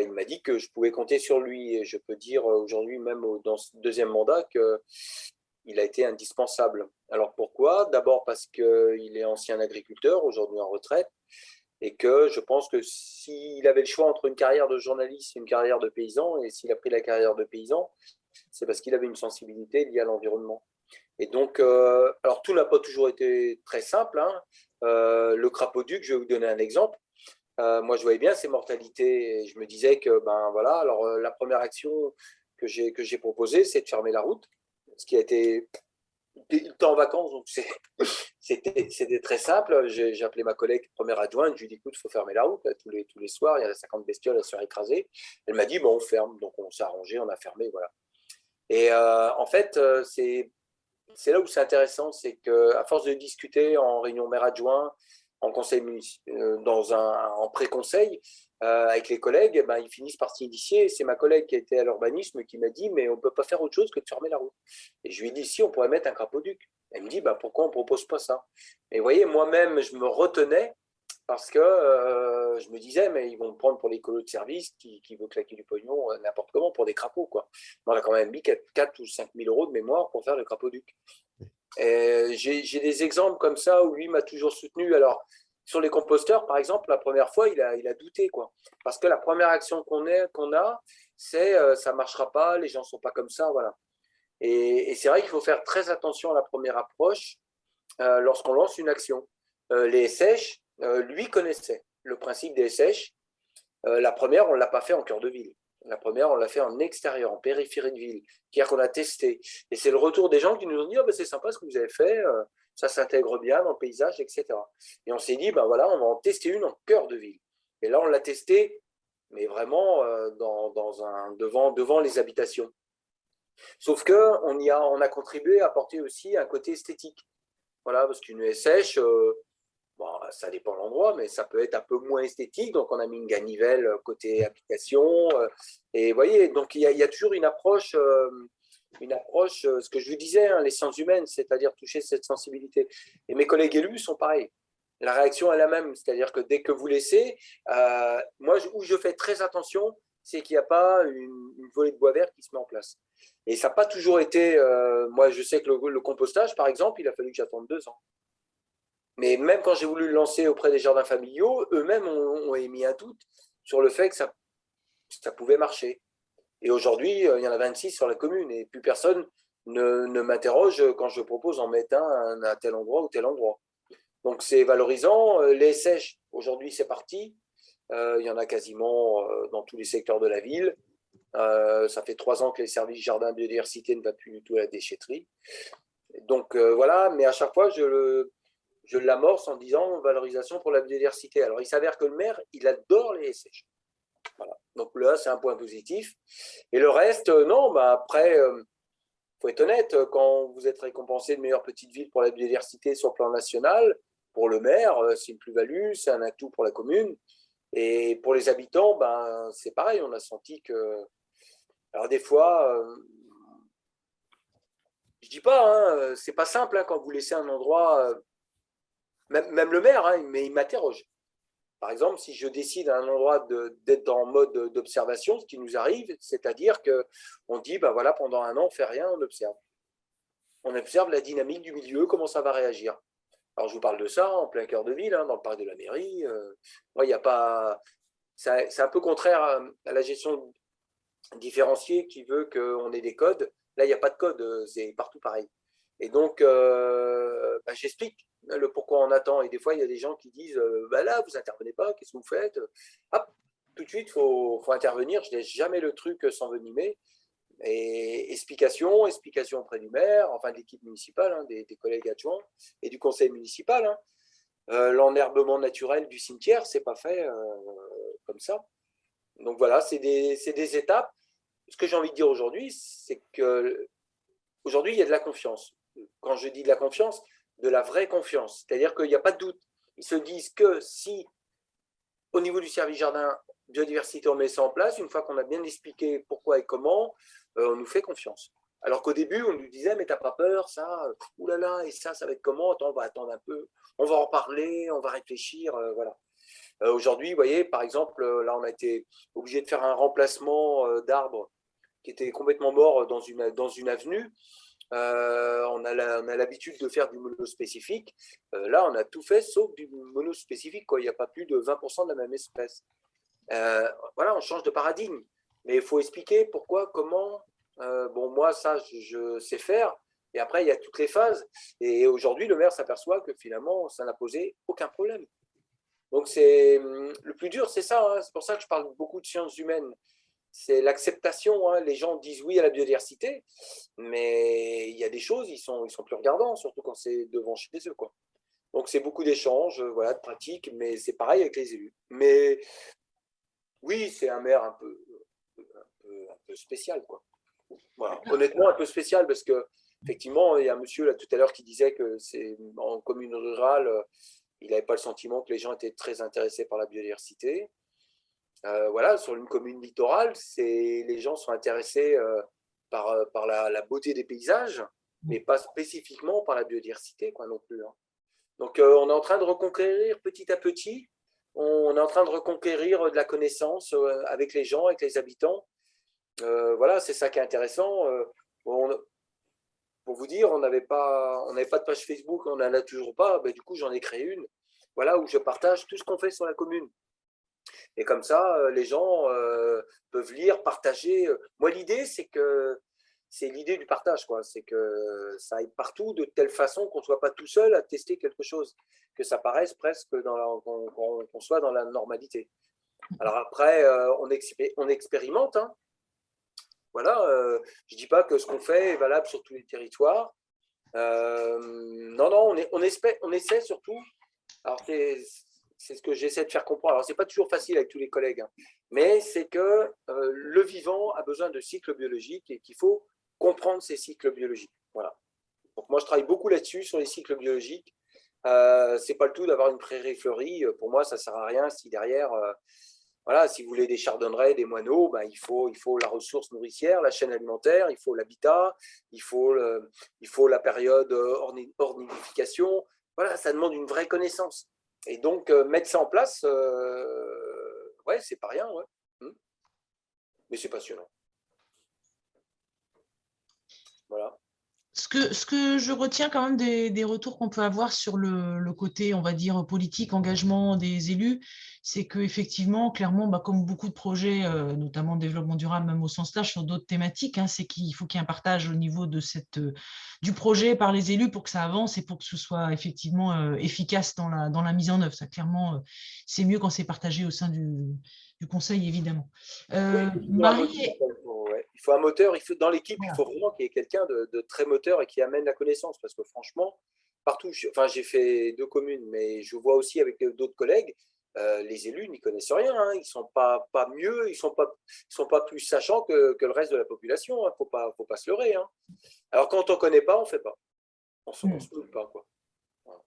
Il m'a dit que je pouvais compter sur lui. Et je peux dire aujourd'hui, même dans ce deuxième mandat, qu'il a été indispensable. Alors pourquoi? D'abord parce qu'il est ancien agriculteur, aujourd'hui en retraite, et que je pense que s'il avait le choix entre une carrière de journaliste et une carrière de paysan, et s'il a pris la carrière de paysan, c'est parce qu'il avait une sensibilité liée à l'environnement. Et donc, alors tout n'a pas toujours été très simple, hein. Le crapaud-duc, je vais vous donner un exemple. Moi, je voyais bien ces mortalités et je me disais que, ben voilà, alors la première action que j'ai proposée, c'est de fermer la route, ce qui a été il était en vacances, donc c'était très simple. J'ai appelé ma collègue première adjointe, je lui ai dit, écoute, il faut fermer la route. Tous les soirs, il y a 50 bestioles à se faire écraser. Elle m'a dit, bon, on ferme. Donc, on s'est arrangé, on a fermé, voilà. Et en fait, c'est là où c'est intéressant, c'est qu'à force de discuter en réunion maire adjoint, en conseil en pré-conseil, avec les collègues, ben, ils finissent par s'initier. C'est ma collègue qui était à l'urbanisme qui m'a dit, mais on ne peut pas faire autre chose que de fermer la route. Et je lui ai dit, si, on pourrait mettre un crapaud-duc. Elle me dit, ben, pourquoi on ne propose pas ça? Et vous voyez, moi-même, je me retenais parce que je me disais, mais ils vont me prendre pour l'écolo de service qui veut claquer du pognon n'importe comment pour des crapauds, quoi. On a quand même mis 4 ou 5 000 euros de mémoire pour faire le crapaud-duc. J'ai des exemples comme ça où lui m'a toujours soutenu. Alors, sur les composteurs, par exemple, la première fois, il a douté, quoi. Parce que la première action qu'on a, c'est ça ne marchera pas, les gens ne sont pas comme ça, voilà. Et c'est vrai qu'il faut faire très attention à la première approche lorsqu'on lance une action. Les SH, lui connaissait le principe des SH. La première, on ne l'a pas fait en cœur de ville. La première, on l'a fait en extérieur, en périphérie de ville, c'est-à-dire qu'on a testé. Et c'est le retour des gens qui nous ont dit, oh, ben, c'est sympa ce que vous avez fait, ça s'intègre bien dans le paysage, etc. Et on s'est dit, ben voilà, on va en tester une en cœur de ville. Et là, on l'a testé, mais vraiment devant les habitations. Sauf qu'on a contribué à apporter aussi un côté esthétique. Voilà, parce qu'une SH, bon, ça dépend de l'endroit, mais ça peut être un peu moins esthétique. Donc, on a mis une ganivelle côté application. Et vous voyez, donc il y a toujours une approche, ce que je vous disais, hein, les sciences humaines, c'est-à-dire toucher cette sensibilité. Et mes collègues élus sont pareils. La réaction est la même, c'est-à-dire que dès que vous laissez, moi, où je fais très attention, c'est qu'il n'y a pas une volée de bois vert qui se met en place. Et ça n'a pas toujours été… moi, je sais que le compostage, par exemple, il a fallu que j'attende 2 ans. Mais même quand j'ai voulu le lancer auprès des jardins familiaux, eux-mêmes ont émis un doute sur le fait que ça pouvait marcher. Et aujourd'hui, il y en a 26 sur la commune et plus personne ne m'interroge quand je propose en mettre un à tel endroit ou tel endroit. Donc c'est valorisant. Les sèches, aujourd'hui c'est parti. Il y en a quasiment dans tous les secteurs de la ville. Ça fait 3 ans que les services jardin biodiversité ne va plus du tout à la déchetterie. Donc voilà, mais à chaque fois je l'amorce en disant valorisation pour la biodiversité. Alors il s'avère que le maire, il adore les sèches. Voilà. Donc là, c'est un point positif. Et le reste, non, bah après, faut être honnête, quand vous êtes récompensé de meilleure petite ville pour la biodiversité sur le plan national, pour le maire, c'est une plus-value, c'est un atout pour la commune. Et pour les habitants, ben, c'est pareil, on a senti que… Alors des fois, je dis pas, hein, c'est pas simple hein, quand vous laissez un endroit, même le maire, hein, mais il m'interroge. Par exemple, si je décide à un endroit d'être en mode d'observation, ce qui nous arrive, c'est-à-dire qu'on dit, ben voilà, pendant 1 an, on ne fait rien, on observe. On observe la dynamique du milieu, comment ça va réagir. Alors, je vous parle de ça en plein cœur de ville, hein, dans le parc de la mairie. Il n'y a pas… C'est un peu contraire à la gestion différenciée qui veut qu'on ait des codes. Là, il n'y a pas de code, c'est partout pareil. Et donc, j'explique le pourquoi on attend. Et des fois, il y a des gens qui disent là, vous n'intervenez pas, qu'est-ce que vous faites? Hop, tout de suite, il faut intervenir. Je ne laisse jamais le truc s'envenimer. Et explication auprès du maire, enfin de l'équipe municipale, hein, des collègues adjoints et du conseil municipal. Hein. L'enherbement naturel du cimetière, ce n'est pas fait comme ça. Donc voilà, c'est des étapes. Ce que j'ai envie de dire aujourd'hui, c'est qu'aujourd'hui, il y a de la confiance. Quand je dis de la confiance, de la vraie confiance. C'est-à-dire qu'il n'y a pas de doute. Ils se disent que si, au niveau du service jardin, biodiversité, on met ça en place. Une fois qu'on a bien expliqué pourquoi et comment, on nous fait confiance. Alors qu'au début, on nous disait, mais t'as pas peur, ça, oulala, et ça va être comment? Attends, on va attendre un peu, on va en parler, on va réfléchir, voilà. Aujourd'hui, vous voyez, par exemple, là, on a été obligé de faire un remplacement d'arbres qui était complètement mort dans une avenue. On a l'habitude de faire du monospécifique. Là, on a tout fait sauf du monospécifique, quoi. Il n'y a pas plus de 20% de la même espèce. Voilà, on change de paradigme. Mais il faut expliquer pourquoi, comment. Bon, moi, ça, je sais faire. Et après, il y a toutes les phases. Et aujourd'hui, le maire s'aperçoit que finalement, ça n'a posé aucun problème. Donc, le plus dur, c'est ça. Hein. C'est pour ça que je parle beaucoup de sciences humaines. C'est l'acceptation. Hein. Les gens disent oui à la biodiversité, mais il y a des choses, ils sont plus regardants, surtout quand c'est devant chez eux, quoi. Donc, c'est beaucoup d'échanges, voilà, de pratiques, mais c'est pareil avec les élus. Mais oui, c'est un maire un peu spécial, quoi. Voilà. Honnêtement, un peu spécial, parce que effectivement, il y a un monsieur là tout à l'heure qui disait que c'est en commune rurale, il n'avait pas le sentiment que les gens étaient très intéressés par la biodiversité. Voilà, sur une commune littorale, les gens sont intéressés par la beauté des paysages, mais pas spécifiquement par la biodiversité, quoi, non plus. Hein. Donc, on est en train de reconquérir petit à petit, on est en train de reconquérir de la connaissance avec les gens, avec les habitants. Voilà, c'est ça qui est intéressant. Pour vous dire, on n'avait pas de page Facebook, on n'en a toujours pas. Ben, du coup, j'en ai créé une, voilà, où je partage tout ce qu'on fait sur la commune. Et comme ça, les gens peuvent lire, partager. Moi, l'idée, c'est l'idée du partage, quoi. C'est que ça aille partout de telle façon qu'on ne soit pas tout seul à tester quelque chose, que ça paraisse presque qu'on soit dans la normalité. Alors après, on expérimente. Hein. Voilà, je ne dis pas que ce qu'on fait est valable sur tous les territoires. Non, on essaie surtout. Alors, c'est ce que j'essaie de faire comprendre. Alors, ce n'est pas toujours facile avec tous les collègues, hein, mais c'est que le vivant a besoin de cycles biologiques et qu'il faut comprendre ces cycles biologiques. Voilà. Donc, moi, je travaille beaucoup là-dessus, sur les cycles biologiques. Ce n'est pas le tout d'avoir une prairie fleurie. Pour moi, ça ne sert à rien si derrière, voilà, si vous voulez des chardonnerets, des moineaux, ben, il faut la ressource nourricière, la chaîne alimentaire, il faut l'habitat, il faut la période hors nidification. Voilà, ça demande une vraie connaissance. Et donc, mettre ça en place, ouais, c'est pas rien, ouais. Mais c'est passionnant. Voilà.
Ce que je retiens quand même des retours qu'on peut avoir sur le côté, on va dire, politique, engagement des élus, c'est qu'effectivement, clairement, comme beaucoup de projets, notamment développement durable, même au sens large, sur d'autres thématiques, hein, c'est qu'il faut qu'il y ait un partage au niveau de du projet par les élus pour que ça avance et pour que ce soit effectivement efficace dans la mise en œuvre. Ça, clairement, c'est mieux quand c'est partagé au sein du conseil, évidemment. Marie...
Il faut un moteur, dans l'équipe, il faut vraiment qu'il y ait quelqu'un de très moteur et qui amène la connaissance, parce que franchement, partout, j'ai fait 2 communes, mais je vois aussi avec d'autres collègues, les élus n'y connaissent rien, hein, ils ne sont pas mieux, ils sont pas plus sachants que le reste de la population, il ne faut pas se leurrer. Hein. Alors quand on ne connaît pas, on ne fait pas, on se moule pas, quoi. Voilà.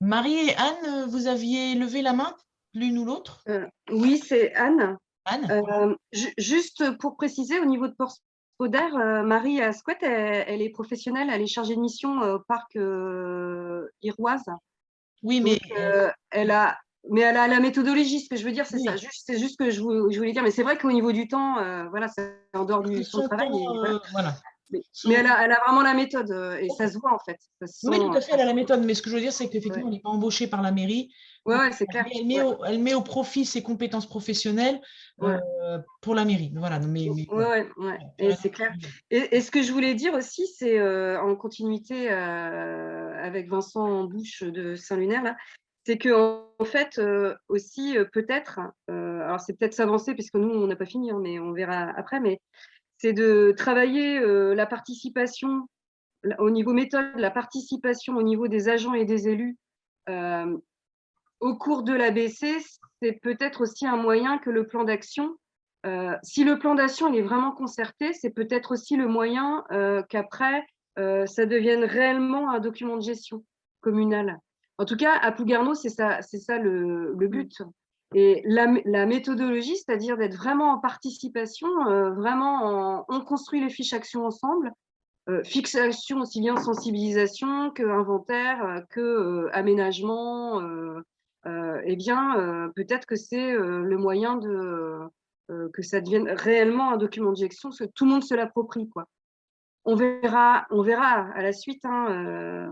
Marie et Anne, vous aviez levé la main, l'une ou l'autre?
Oui, c'est Anne.
Anne.
Juste pour préciser, au niveau de Porspoder, Marie Asquette, elle est professionnelle, elle est chargée de mission au parc Iroise.
Oui, mais…
Donc, elle a la méthodologie, ce que je veux dire, c'est ça. C'est juste que je voulais dire. Mais c'est vrai qu'au niveau du temps, voilà, c'est en dehors du son travail.
Voilà.
Mais elle a vraiment la méthode et ça se voit en fait.
Oui, tout à fait, elle a la méthode. Mais ce que je veux dire, c'est qu'effectivement, elle n'est pas embauchée par la mairie.
Oui, c'est clair.
Elle met au profit ses compétences professionnelles pour la mairie. Voilà.
Et c'est clair. Et ce que je voulais dire aussi, c'est en continuité avec Vincent Bouche de Saint-Lunaire, là, c'est qu'en fait, aussi, peut-être, alors c'est peut-être s'avancer, puisque nous, on n'a pas fini, hein, mais on verra après, mais c'est de travailler la participation au niveau méthode, la participation au niveau des agents et des élus au cours de l'ABC, c'est peut-être aussi un moyen que le plan d'action, si le plan d'action est vraiment concerté, c'est peut-être aussi le moyen qu'après, ça devienne réellement un document de gestion communal. En tout cas, à Plouguerneau, c'est ça le but. Et la méthodologie, c'est-à-dire d'être vraiment en participation, on construit les fiches actions ensemble, fixation aussi bien sensibilisation que inventaire, que aménagement, eh bien, peut-être que c'est le moyen que ça devienne réellement un document de gestion, que tout le monde se l'approprie, quoi. On verra à la suite, hein,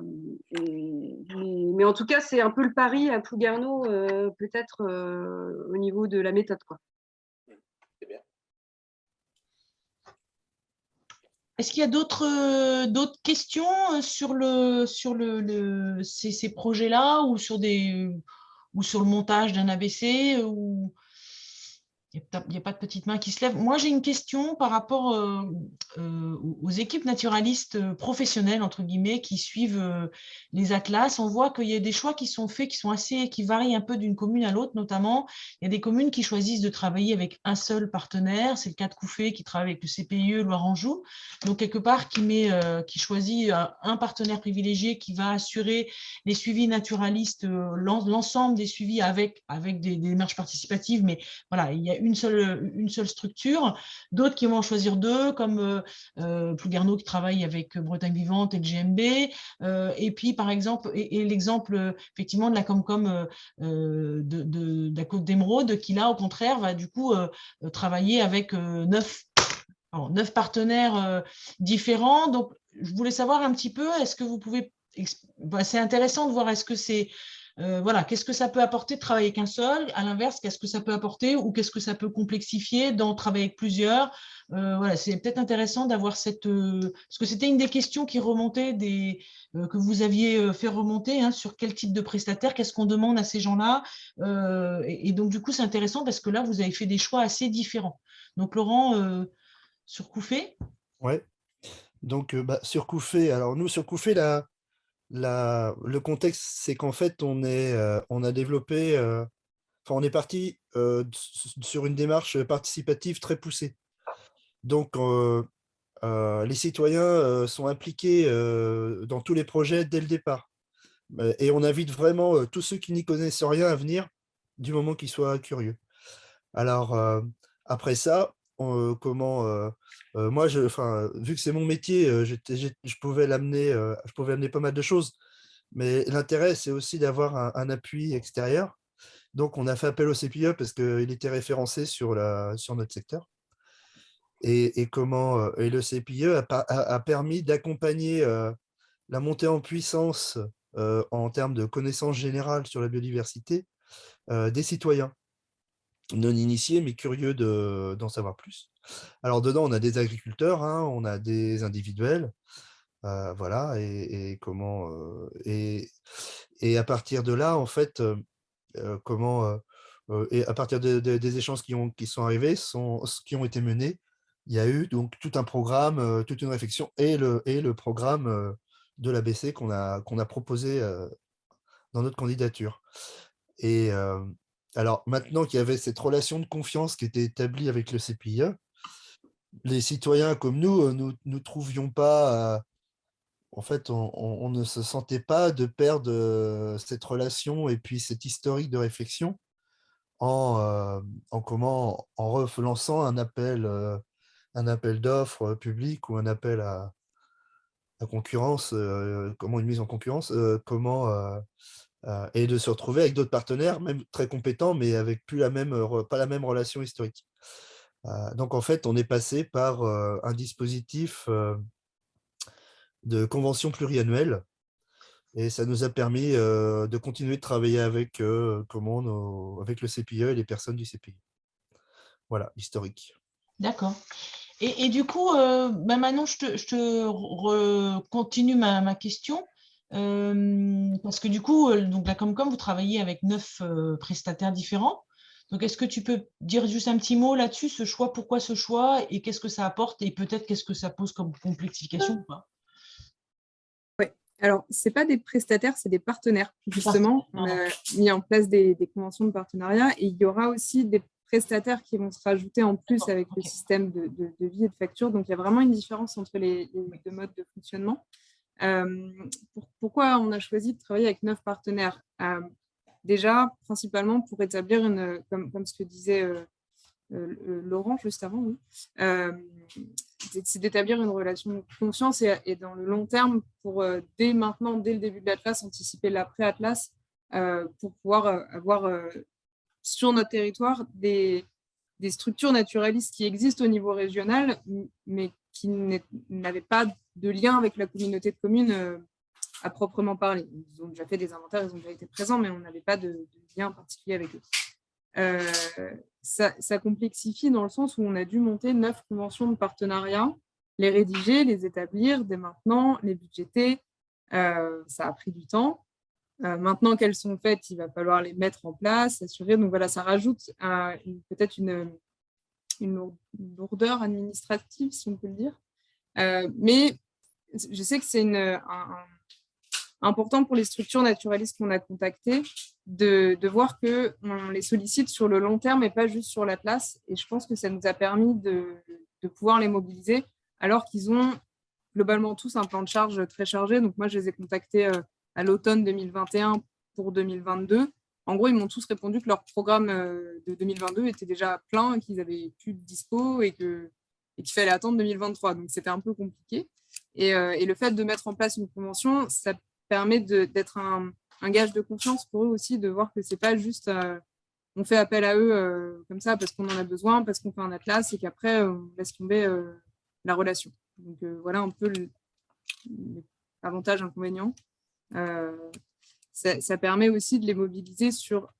mais en tout cas, c'est un peu le pari à Plouguerneau, peut-être au niveau de la méthode, quoi.
C'est bien.
Est-ce qu'il y a d'autres questions sur ces projets-là ou sur le montage d'un ABC ou... Il n'y a pas de petite main qui se lève. Moi, j'ai une question par rapport aux équipes naturalistes professionnelles, entre guillemets, qui suivent les atlas. On voit qu'il y a des choix qui sont faits, qui varient un peu d'une commune à l'autre, notamment. Il y a des communes qui choisissent de travailler avec un seul partenaire. C'est le cas de Couffet, qui travaille avec le CPIE Loire-Anjou. Donc, quelque part, qui choisit un partenaire privilégié qui va assurer les suivis naturalistes, l'ensemble des suivis avec des démarches participatives, mais voilà, il y a une seule structure, d'autres qui vont en choisir deux, comme Plouguerneau qui travaille avec Bretagne Vivante et le GMB, et puis par exemple, et l'exemple effectivement de la Comcom de la Côte d'Émeraude, qui là au contraire va du coup travailler avec 9 partenaires différents. Donc je voulais savoir un petit peu, est-ce que vous pouvez, c'est intéressant de voir, est-ce que c'est voilà, qu'est-ce que ça peut apporter de travailler qu'un seul? À l'inverse, qu'est-ce que ça peut apporter ou qu'est-ce que ça peut complexifier d'en travailler avec plusieurs? Voilà, c'est peut-être intéressant d'avoir cette... parce que c'était une des questions qui remontait, que vous aviez fait remonter, hein, sur quel type de prestataire, qu'est-ce qu'on demande à ces gens-là. Et donc, du coup, c'est intéressant parce que là, vous avez fait des choix assez différents. Donc, Laurent, sur Couffet?
Ouais. Donc, sur Couffet, alors nous, sur Couffet, le contexte, c'est qu'en fait, on a développé, on est parti sur une démarche participative très poussée. Donc, les citoyens sont impliqués dans tous les projets dès le départ. Et on invite vraiment tous ceux qui n'y connaissent rien à venir, du moment qu'ils soient curieux. Alors, après ça, moi, vu que c'est mon métier, je pouvais amener pas mal de choses. Mais l'intérêt, c'est aussi d'avoir un appui extérieur. Donc, on a fait appel au CPIE parce qu'il était référencé sur notre secteur. Et le CPIE a permis d'accompagner la montée en puissance en termes de connaissances générales sur la biodiversité des citoyens non initiés, mais curieux d'en savoir plus. Alors, dedans, on a des agriculteurs, hein, on a des individuels, voilà, et à partir de là, en fait, et à partir des échanges qui sont arrivés, qui ont été menés, il y a eu donc tout un programme, toute une réflexion et le programme de l'ABC qu'on a proposé dans notre candidature. Et alors, maintenant qu'il y avait cette relation de confiance qui était établie avec le CPIE, les citoyens comme nous, nous trouvions pas, en fait, on ne se sentait pas de perdre cette relation et puis cet historique de réflexion en relançant un appel d'offres public ou un appel à concurrence, une mise en concurrence, et de se retrouver avec d'autres partenaires, même très compétents, mais avec pas la même relation historique. Donc, en fait, on est passé par un dispositif de convention pluriannuelle et ça nous a permis de continuer de travailler avec le CPIE et les personnes du CPIE. Voilà, l'historique.
D'accord. Et du coup, maintenant, je continue ma question. Parce que du coup, donc la Comcom, vous travaillez avec 9 prestataires différents. Donc, est-ce que tu peux dire juste un petit mot là-dessus, ce choix, pourquoi ce choix et qu'est-ce que ça apporte et peut-être qu'est-ce que ça pose comme complexification ou pas?
Oui, alors, ce n'est pas des prestataires, c'est des partenaires. Justement, on a mis en place des conventions de partenariat et il y aura aussi des prestataires qui vont se rajouter en plus avec le système de devis et de facture. Donc, il y a vraiment une différence entre les deux modes de fonctionnement. Pourquoi on a choisi de travailler avec 9 partenaires? déjà principalement pour établir comme ce que disait Laurent juste avant, oui, c'est d'établir une relation de confiance et dans le long terme pour dès maintenant, dès le début de l'Atlas, anticiper l'après-Atlas pour pouvoir avoir sur notre territoire des structures naturalistes qui existent au niveau régional, mais qui n'avaient pas de lien avec la communauté de communes à proprement parler. Ils ont déjà fait des inventaires, ils ont déjà été présents, mais on n'avait pas de lien particulier avec eux. Ça complexifie dans le sens où on a dû monter 9 conventions de partenariat, les rédiger, les établir dès maintenant, les budgéter. Ça a pris du temps. Maintenant qu'elles sont faites, il va falloir les mettre en place, s'assurer. Donc voilà, ça rajoute peut-être une lourdeur administrative, si on peut le dire. Mais je sais que c'est important pour les structures naturalistes qu'on a contactées de voir qu'on les sollicite sur le long terme et pas juste sur l'Atlas. Et je pense que ça nous a permis de pouvoir les mobiliser alors qu'ils ont globalement tous un plan de charge très chargé. Donc moi, je les ai contactés à l'automne 2021 pour 2022. En gros, ils m'ont tous répondu que leur programme de 2022 était déjà plein, qu'ils avaient plus de dispo et qu'il fallait attendre 2023. Donc, c'était un peu compliqué. Et le fait de mettre en place une convention, ça permet d'être un gage de confiance pour eux aussi, de voir que c'est pas juste on fait appel à eux comme ça parce qu'on en a besoin, parce qu'on fait un atlas et qu'après, on laisse tomber la relation. Donc, voilà un peu l'avantage, inconvénient. Ça permet aussi de les mobiliser sur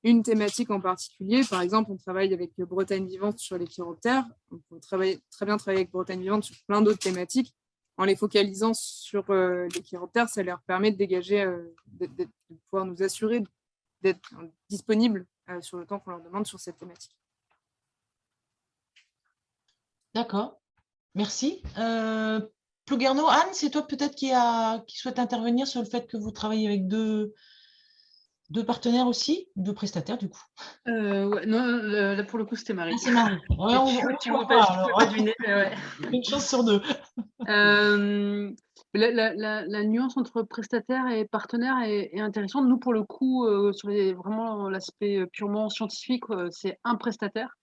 une thématique en particulier. Par exemple, on travaille avec Bretagne Vivante sur les chiroptères. On peut très bien travailler avec Bretagne Vivante sur plein d'autres thématiques. En les focalisant sur les chiroptères, ça leur permet de dégager, de pouvoir nous assurer d'être disponibles sur le temps qu'on leur demande sur cette thématique.
D'accord, merci. Plouguerneau, Anne, c'est toi peut-être qui souhaite intervenir sur le fait que vous travaillez avec deux partenaires aussi, deux prestataires du coup.
Ouais, non, là pour le coup c'était Marie.
Ah, c'est Marie. Ouais,
tu ne peux pas deviner, mais ouais.
Une chance sur deux.
La nuance entre prestataire et partenaire est intéressante. Nous, pour le coup, sur vraiment l'aspect purement scientifique, c'est un prestataire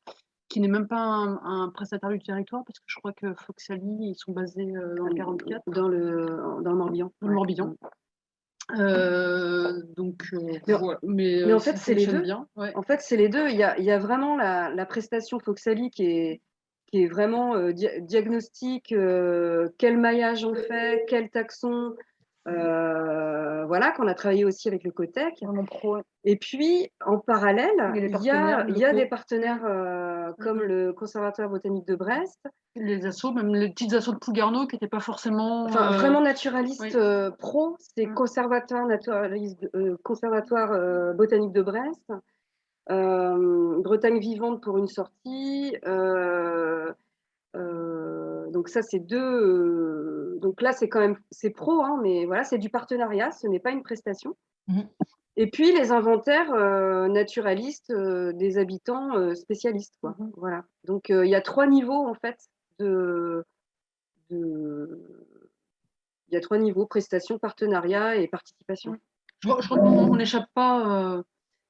qui n'est même pas un prestataire du territoire, parce que je crois que Foxali, ils sont basés dans le 44.
Dans le Morbihan.
Dans le Morbihan.
Mais en fait, c'est les deux.
Bien. Ouais.
En fait, c'est les deux. Il y a vraiment la prestation Foxali qui est vraiment diagnostic, quel maillage on fait, quel taxon, voilà, qu'on a travaillé aussi avec le COTEC. Et puis, en parallèle, il y a des partenaires comme le Conservatoire botanique de Brest.
Les assos, même les petites assos de Plouguerneau qui n'étaient pas forcément…
Enfin, vraiment naturaliste
oui.
pro, c'est Conservatoire botanique de Brest. Bretagne Vivante pour une sortie. Donc ça, c'est deux. Donc là, c'est quand même pro, hein, mais voilà, c'est du partenariat, ce n'est pas une prestation. Et puis les inventaires naturalistes des habitants spécialistes, quoi. Voilà. Donc il y a 3 niveaux en fait il y a 3 niveaux, prestation, partenariat et participation.
Je crois qu'on n'échappe pas,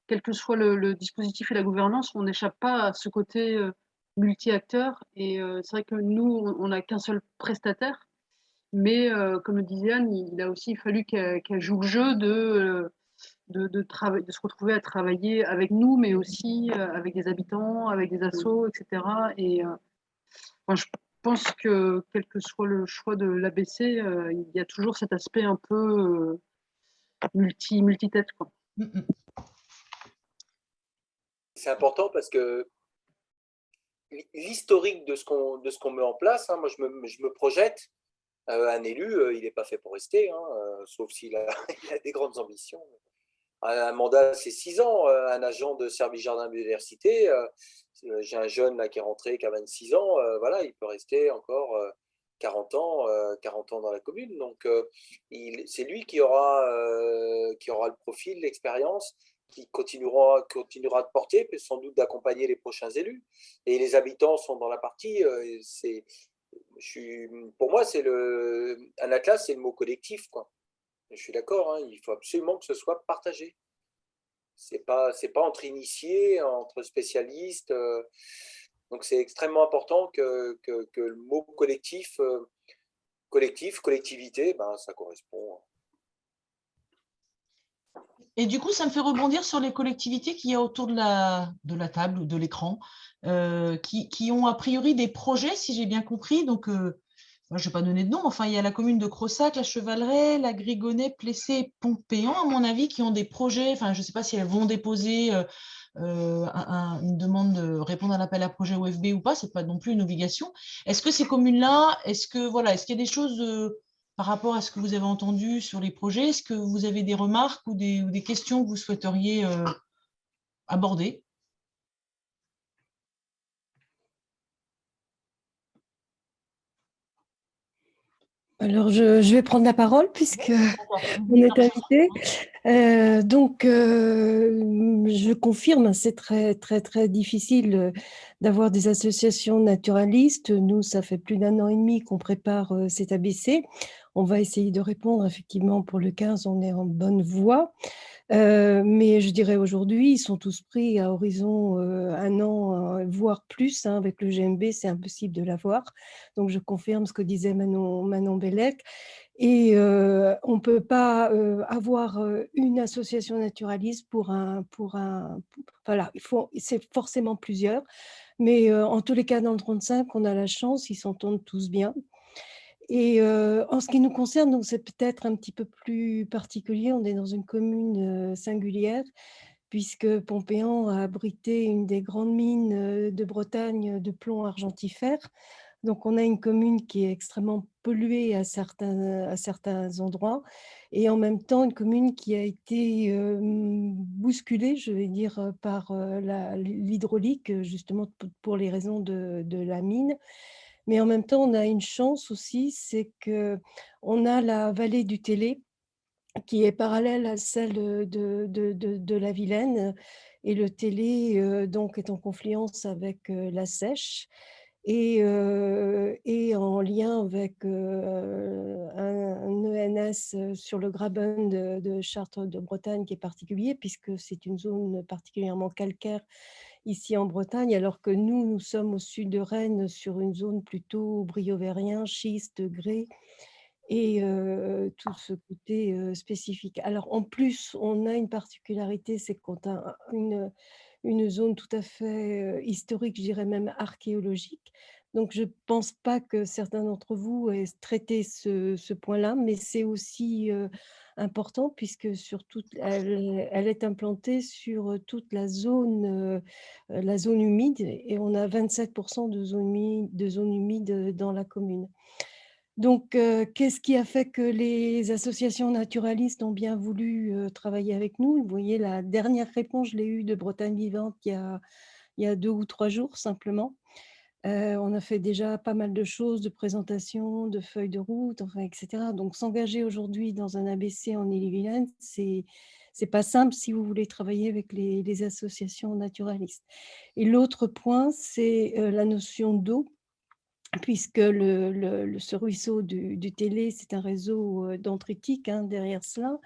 quel que soit le dispositif et la gouvernance, on n'échappe pas à ce côté multi-acteurs. Et c'est vrai que nous, on n'a qu'un seul prestataire. Mais comme le disait Anne, il a aussi fallu qu'elle joue le jeu de se retrouver à travailler avec nous, mais aussi avec des habitants, avec des assos, etc. Et moi, je pense que quel que soit le choix de l'ABC, il y a toujours cet aspect un peu multi-tête, quoi.
C'est important parce que l'historique de ce qu'on met en place, hein, moi je me projette, un élu, il n'est pas fait pour rester, hein, sauf s'il a, il a des grandes ambitions. Un mandat, c'est 6 ans. Un agent de service jardin biodiversité, j'ai un jeune là, qui est rentré, qui a 26 ans, voilà, il peut rester encore 40 ans dans la commune. Donc, c'est lui qui aura le profil, l'expérience, qui continuera de porter, puis sans doute d'accompagner les prochains élus. Et les habitants sont dans la partie. Pour moi, un atlas, c'est le mot collectif, quoi. Je suis d'accord, hein, il faut absolument que ce soit partagé. C'est pas entre initiés, entre spécialistes. Donc, c'est extrêmement important que le mot collectif, collectivité, ben, ça correspond.
Et du coup, ça me fait rebondir sur les collectivités qu'il y a autour de la table ou de l'écran, qui ont a priori des projets, si j'ai bien compris. Donc, moi, je ne vais pas donner de nom, enfin, il y a la commune de Crossac, la Chevaleret, la Grigonnet, Plessé et Pompéan, à mon avis, qui ont des projets. Enfin, je ne sais pas si elles vont déposer une demande de répondre à l'appel à projet OFB ou pas, ce n'est pas non plus une obligation. Est-ce que ces communes-là, est-ce qu'il y a des choses par rapport à ce que vous avez entendu sur les projets? Est-ce que vous avez des remarques ou des questions que vous souhaiteriez aborder?
Alors, je vais prendre la parole puisque on est invité. Je confirme, c'est très, très, très difficile d'avoir des associations naturalistes. Nous, ça fait plus d'1 an et demi qu'on prépare cet ABC. On va essayer de répondre, effectivement, pour le 15, on est en bonne voie. Mais je dirais aujourd'hui, ils sont tous pris à horizon 1 an, voire plus. Avec le GMB, c'est impossible de l'avoir. Donc, je confirme ce que disait Manon Bellec. Et on ne peut pas avoir une association naturaliste voilà, c'est forcément plusieurs. Mais en tous les cas, dans le 35, on a la chance, ils s'entendent tous bien. Et en ce qui nous concerne, donc c'est peut-être un petit peu plus particulier. On est dans une commune singulière, puisque Pompéan a abrité une des grandes mines de Bretagne de plomb argentifère. Donc, on a une commune qui est extrêmement polluée à certains endroits, et en même temps une commune qui a été bousculée, je vais dire, par l'hydraulique, justement pour les raisons de la mine. Mais en même temps, on a une chance aussi, c'est qu'on a la vallée du Télé qui est parallèle à celle de la Vilaine, et le Télé donc est en confluence avec la Seiche et en lien avec un ENS sur le Graben de Chartres de Bretagne qui est particulier, puisque c'est une zone particulièrement calcaire ici en Bretagne, alors que nous sommes au sud de Rennes sur une zone plutôt briovérien, schiste, grès, et tout ce côté spécifique. Alors en plus, on a une particularité, c'est qu'on a une zone tout à fait historique, je dirais même archéologique. Donc je ne pense pas que certains d'entre vous aient traité ce point-là, mais c'est aussi important puisque elle est implantée sur toute la zone humide, et on a 27% de zone humide dans la commune. Donc, qu'est-ce qui a fait que les associations naturalistes ont bien voulu travailler avec nous? Vous voyez, la dernière réponse, je l'ai eue de Bretagne Vivante il y a 2 ou 3 jours simplement. On a fait déjà pas mal de choses, de présentations, de feuilles de route, enfin, etc. Donc, s'engager aujourd'hui dans un ABC en Ille-et-Vilaine, c'est pas simple si vous voulez travailler avec les associations naturalistes. Et l'autre point, c'est la notion d'eau, puisque ce ruisseau du Télé, c'est un réseau dendritique derrière cela,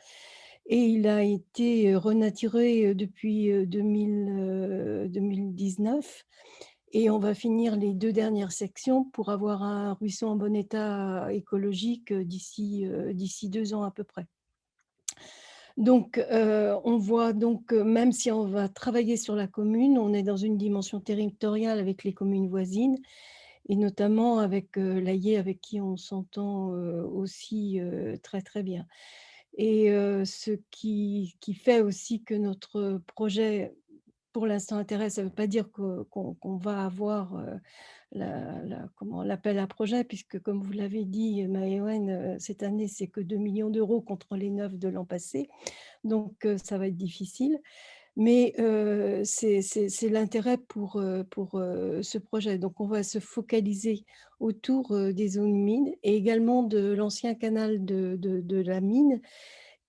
et il a été renaturé depuis 2019, et on va finir les 2 dernières sections pour avoir un ruisseau en bon état écologique d'ici 2 ans à peu près. Donc, on voit donc, même si on va travailler sur la commune, on est dans une dimension territoriale avec les communes voisines, et notamment avec l'Aillé, avec qui on s'entend aussi très, très bien. Et ce qui fait aussi que notre projet, pour l'instant, intéresse, ça ne veut pas dire qu'on va avoir l'appel à projet, puisque, comme vous l'avez dit, Maëwen, cette année, c'est que 2 millions d'euros contre les 9 de l'an passé. Donc, ça va être difficile. Mais c'est l'intérêt pour ce projet. Donc, on va se focaliser autour des zones humides, et également de l'ancien canal de la mine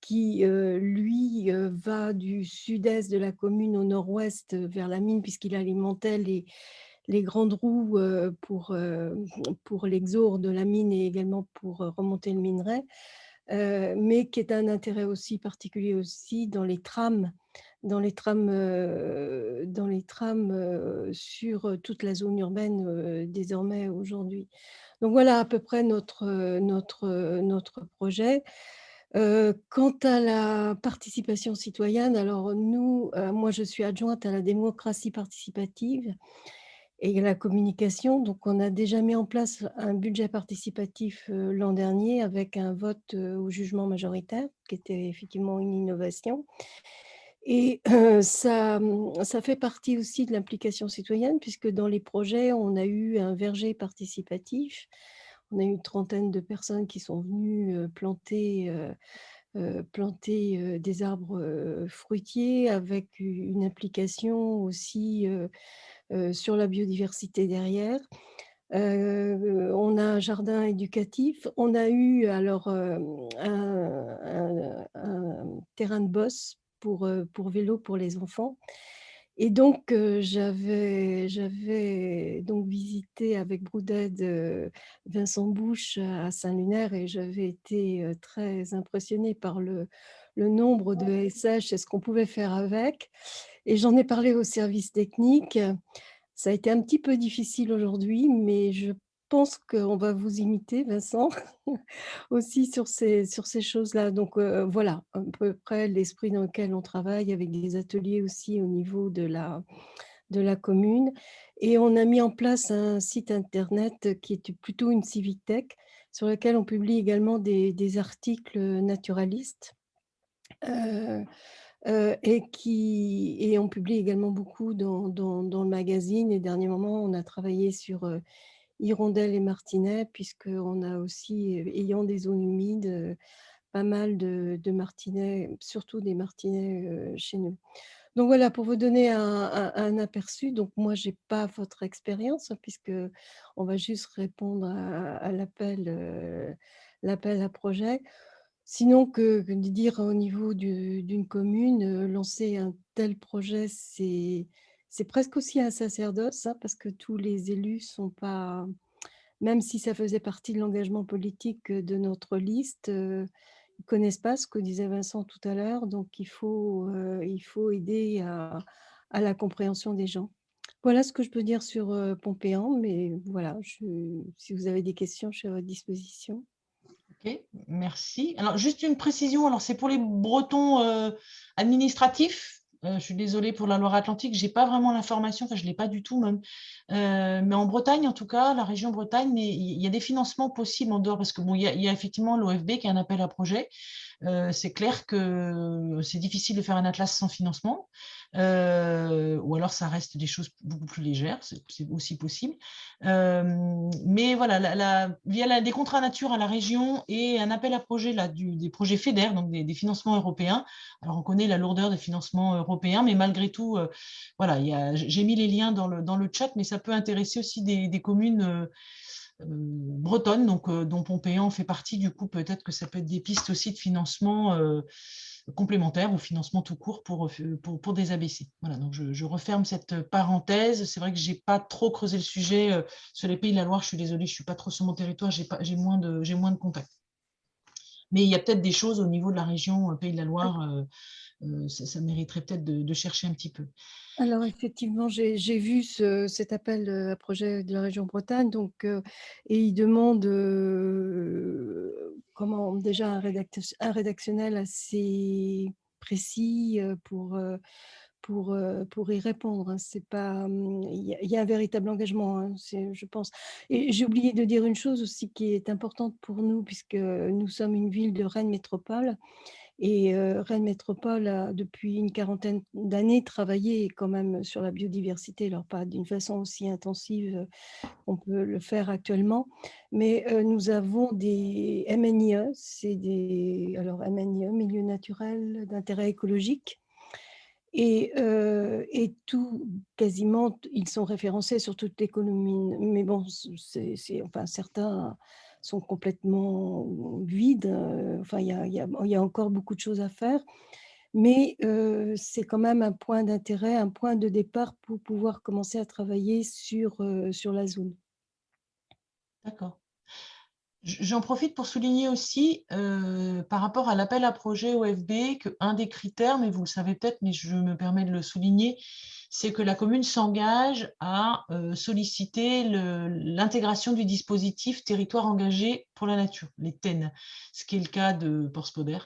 qui, lui, va du sud-est de la commune au nord-ouest vers la mine, puisqu'il alimentait les grandes roues pour l'exor de la mine et également pour remonter le minerai, mais qui est un intérêt aussi particulier aussi dans les trames sur toute la zone urbaine désormais aujourd'hui. Donc voilà à peu près notre projet. Quant à la participation citoyenne, alors nous, moi je suis adjointe à la démocratie participative et à la communication. Donc on a déjà mis en place un budget participatif l'an dernier avec un vote au jugement majoritaire, qui était effectivement une innovation. Et ça fait partie aussi de l'implication citoyenne puisque dans les projets, on a eu un verger participatif. On a eu une trentaine de personnes qui sont venues planter des arbres fruitiers avec une implication aussi sur la biodiversité derrière. On a un jardin éducatif. On a eu alors un terrain de bosse pour vélo pour les enfants. Et donc, j'avais donc visité avec Brouded Vincent Bouche à Saint-Lunaire et j'avais été très impressionnée par le nombre de SH et ce qu'on pouvait faire avec. Et j'en ai parlé au service technique. Ça a été un petit peu difficile aujourd'hui, mais je pense qu'on va vous imiter, Vincent, aussi sur ces choses-là. Donc voilà, à peu près l'esprit dans lequel on travaille avec des ateliers aussi au niveau de la commune. Et on a mis en place un site internet qui est plutôt une civic tech, sur lequel on publie également des articles naturalistes. Et on publie également beaucoup dans le magazine. Et dernier moment, on a travaillé sur hirondelles et martinets, puisqu'on a aussi, ayant des zones humides, pas mal de martinets, surtout des martinets chez nous. Donc voilà, pour vous donner un aperçu. Donc moi, je n'ai pas votre expérience, puisqu'on va juste répondre à l'appel à projet. Sinon, que de dire au niveau d'une commune, lancer un tel projet, c'est presque aussi un sacerdoce, hein, parce que tous les élus sont pas, même si ça faisait partie de l'engagement politique de notre liste, ils ne connaissent pas ce que disait Vincent tout à l'heure, donc il faut aider à la compréhension des gens. Voilà ce que je peux dire sur Pompéan, mais voilà, si vous avez des questions, je suis à votre disposition.
Ok, merci. Alors, juste une précision, alors c'est pour les Bretons administratifs. Je suis désolée pour la Loire-Atlantique, je n'ai pas vraiment l'information, enfin je ne l'ai pas du tout même. Mais en Bretagne, en tout cas, la région Bretagne, il y a des financements possibles en dehors, parce que bon, il y a effectivement l'OFB qui est un appel à projet. C'est clair que c'est difficile de faire un atlas sans financement, ou alors ça reste des choses beaucoup plus légères, c'est aussi possible. Mais voilà, via des contrats nature à la région et un appel à projet là, des projets FEDER, donc des financements européens. Alors on connaît la lourdeur des financements européens, mais malgré tout, voilà, j'ai mis les liens dans le chat, mais ça peut intéresser aussi des communes bretonne, donc dont Pompéan fait partie. Du coup, peut-être que ça peut être des pistes aussi de financement complémentaires ou financement tout court pour des ABC. Voilà, donc je referme cette parenthèse. C'est vrai que je n'ai pas trop creusé le sujet sur les Pays de la Loire. Je suis désolée, je ne suis pas trop sur mon territoire, j'ai moins de contacts. Mais il y a peut-être des choses au niveau de la région Pays de la Loire, ça mériterait peut-être de chercher un petit peu.
Alors effectivement, j'ai vu cet appel à projet de la région Bretagne, donc, et il demande déjà un rédactionnel assez précis pour y répondre. Hein. C'est pas, il y a un véritable engagement, hein, je pense. Et j'ai oublié de dire une chose aussi qui est importante pour nous, puisque nous sommes une ville de Rennes Métropole. Et Rennes Métropole a, depuis une quarantaine d'années, travaillé quand même sur la biodiversité, alors pas d'une façon aussi intensive qu'on peut le faire actuellement, mais nous avons des MNIE, alors MNIE, milieu naturel d'intérêt écologique, et quasiment, ils sont référencés sur toutes les communes, mais bon, enfin, certains sont complètement vides. Enfin, il y a encore beaucoup de choses à faire, mais c'est quand même un point d'intérêt, un point de départ pour pouvoir commencer à travailler sur la zone.
D'accord. J'en profite pour souligner aussi, par rapport à l'appel à projet OFB, qu'un des critères, mais vous le savez peut-être, mais je me permets de le souligner, c'est que la commune s'engage à solliciter l'intégration du dispositif territoire engagé pour la nature, les TEN, ce qui est le cas de Porspoder.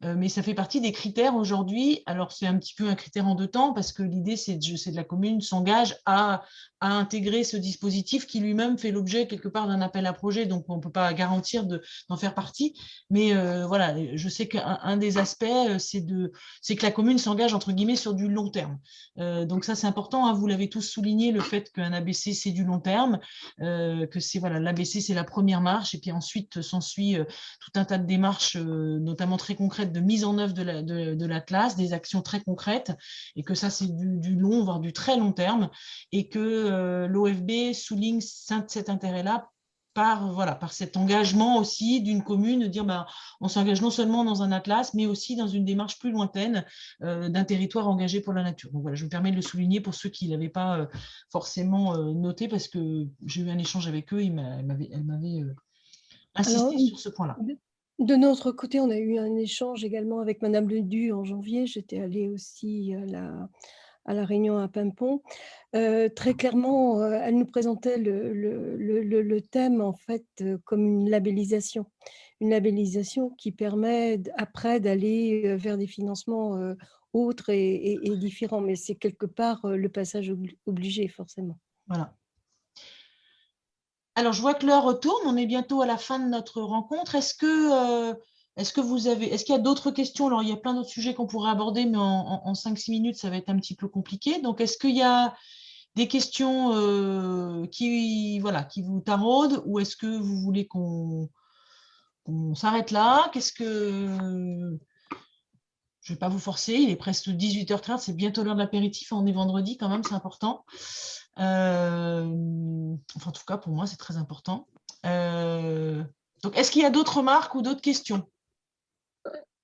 Mais ça fait partie des critères aujourd'hui. Alors, c'est un petit peu un critère en deux temps, parce que l'idée, c'est que la commune s'engage à intégrer ce dispositif qui lui-même fait l'objet quelque part d'un appel à projet, donc on ne peut pas garantir d'en faire partie. Mais voilà, je sais qu'un des aspects, c'est que la commune s'engage entre guillemets sur du long terme. Donc ça, c'est important, hein, vous l'avez tous souligné, le fait qu'un ABC, c'est du long terme, que c'est voilà, l'ABC, c'est la première marche, et puis ensuite s'ensuit tout un tas de démarches, notamment très concrètes, de mise en œuvre de l'Atlas, des actions très concrètes, et que ça, c'est du long, voire du très long terme, et que l'OFB souligne cet intérêt-là par cet engagement aussi d'une commune, de dire on s'engage non seulement dans un atlas, mais aussi dans une démarche plus lointaine d'un territoire engagé pour la nature. Donc voilà, je me permets de le souligner pour ceux qui ne l'avaient pas forcément noté, parce que j'ai eu un échange avec eux, elle m'avait insisté sur ce point-là.
De notre côté, on a eu un échange également avec Madame Ledu en janvier. J'étais allée aussi à la réunion à Pimpon. Très clairement, elle nous présentait le thème en fait comme une labellisation qui permet après d'aller vers des financements autres et différents, mais c'est quelque part le passage obligé forcément.
Voilà. Alors, je vois que l'heure tourne, on est bientôt à la fin de notre rencontre. Est-ce qu'il y a d'autres questions? Alors, il y a plein d'autres sujets qu'on pourrait aborder, mais en 5-6 minutes, ça va être un petit peu compliqué. Donc, est-ce qu'il y a des questions qui vous taraudent, ou est-ce que vous voulez qu'on s'arrête là? Je ne vais pas vous forcer, il est presque 18h30, c'est bientôt l'heure de l'apéritif, on est vendredi quand même, c'est important. En tout cas, pour moi, c'est très important. Donc, est-ce qu'il y a d'autres remarques ou d'autres questions?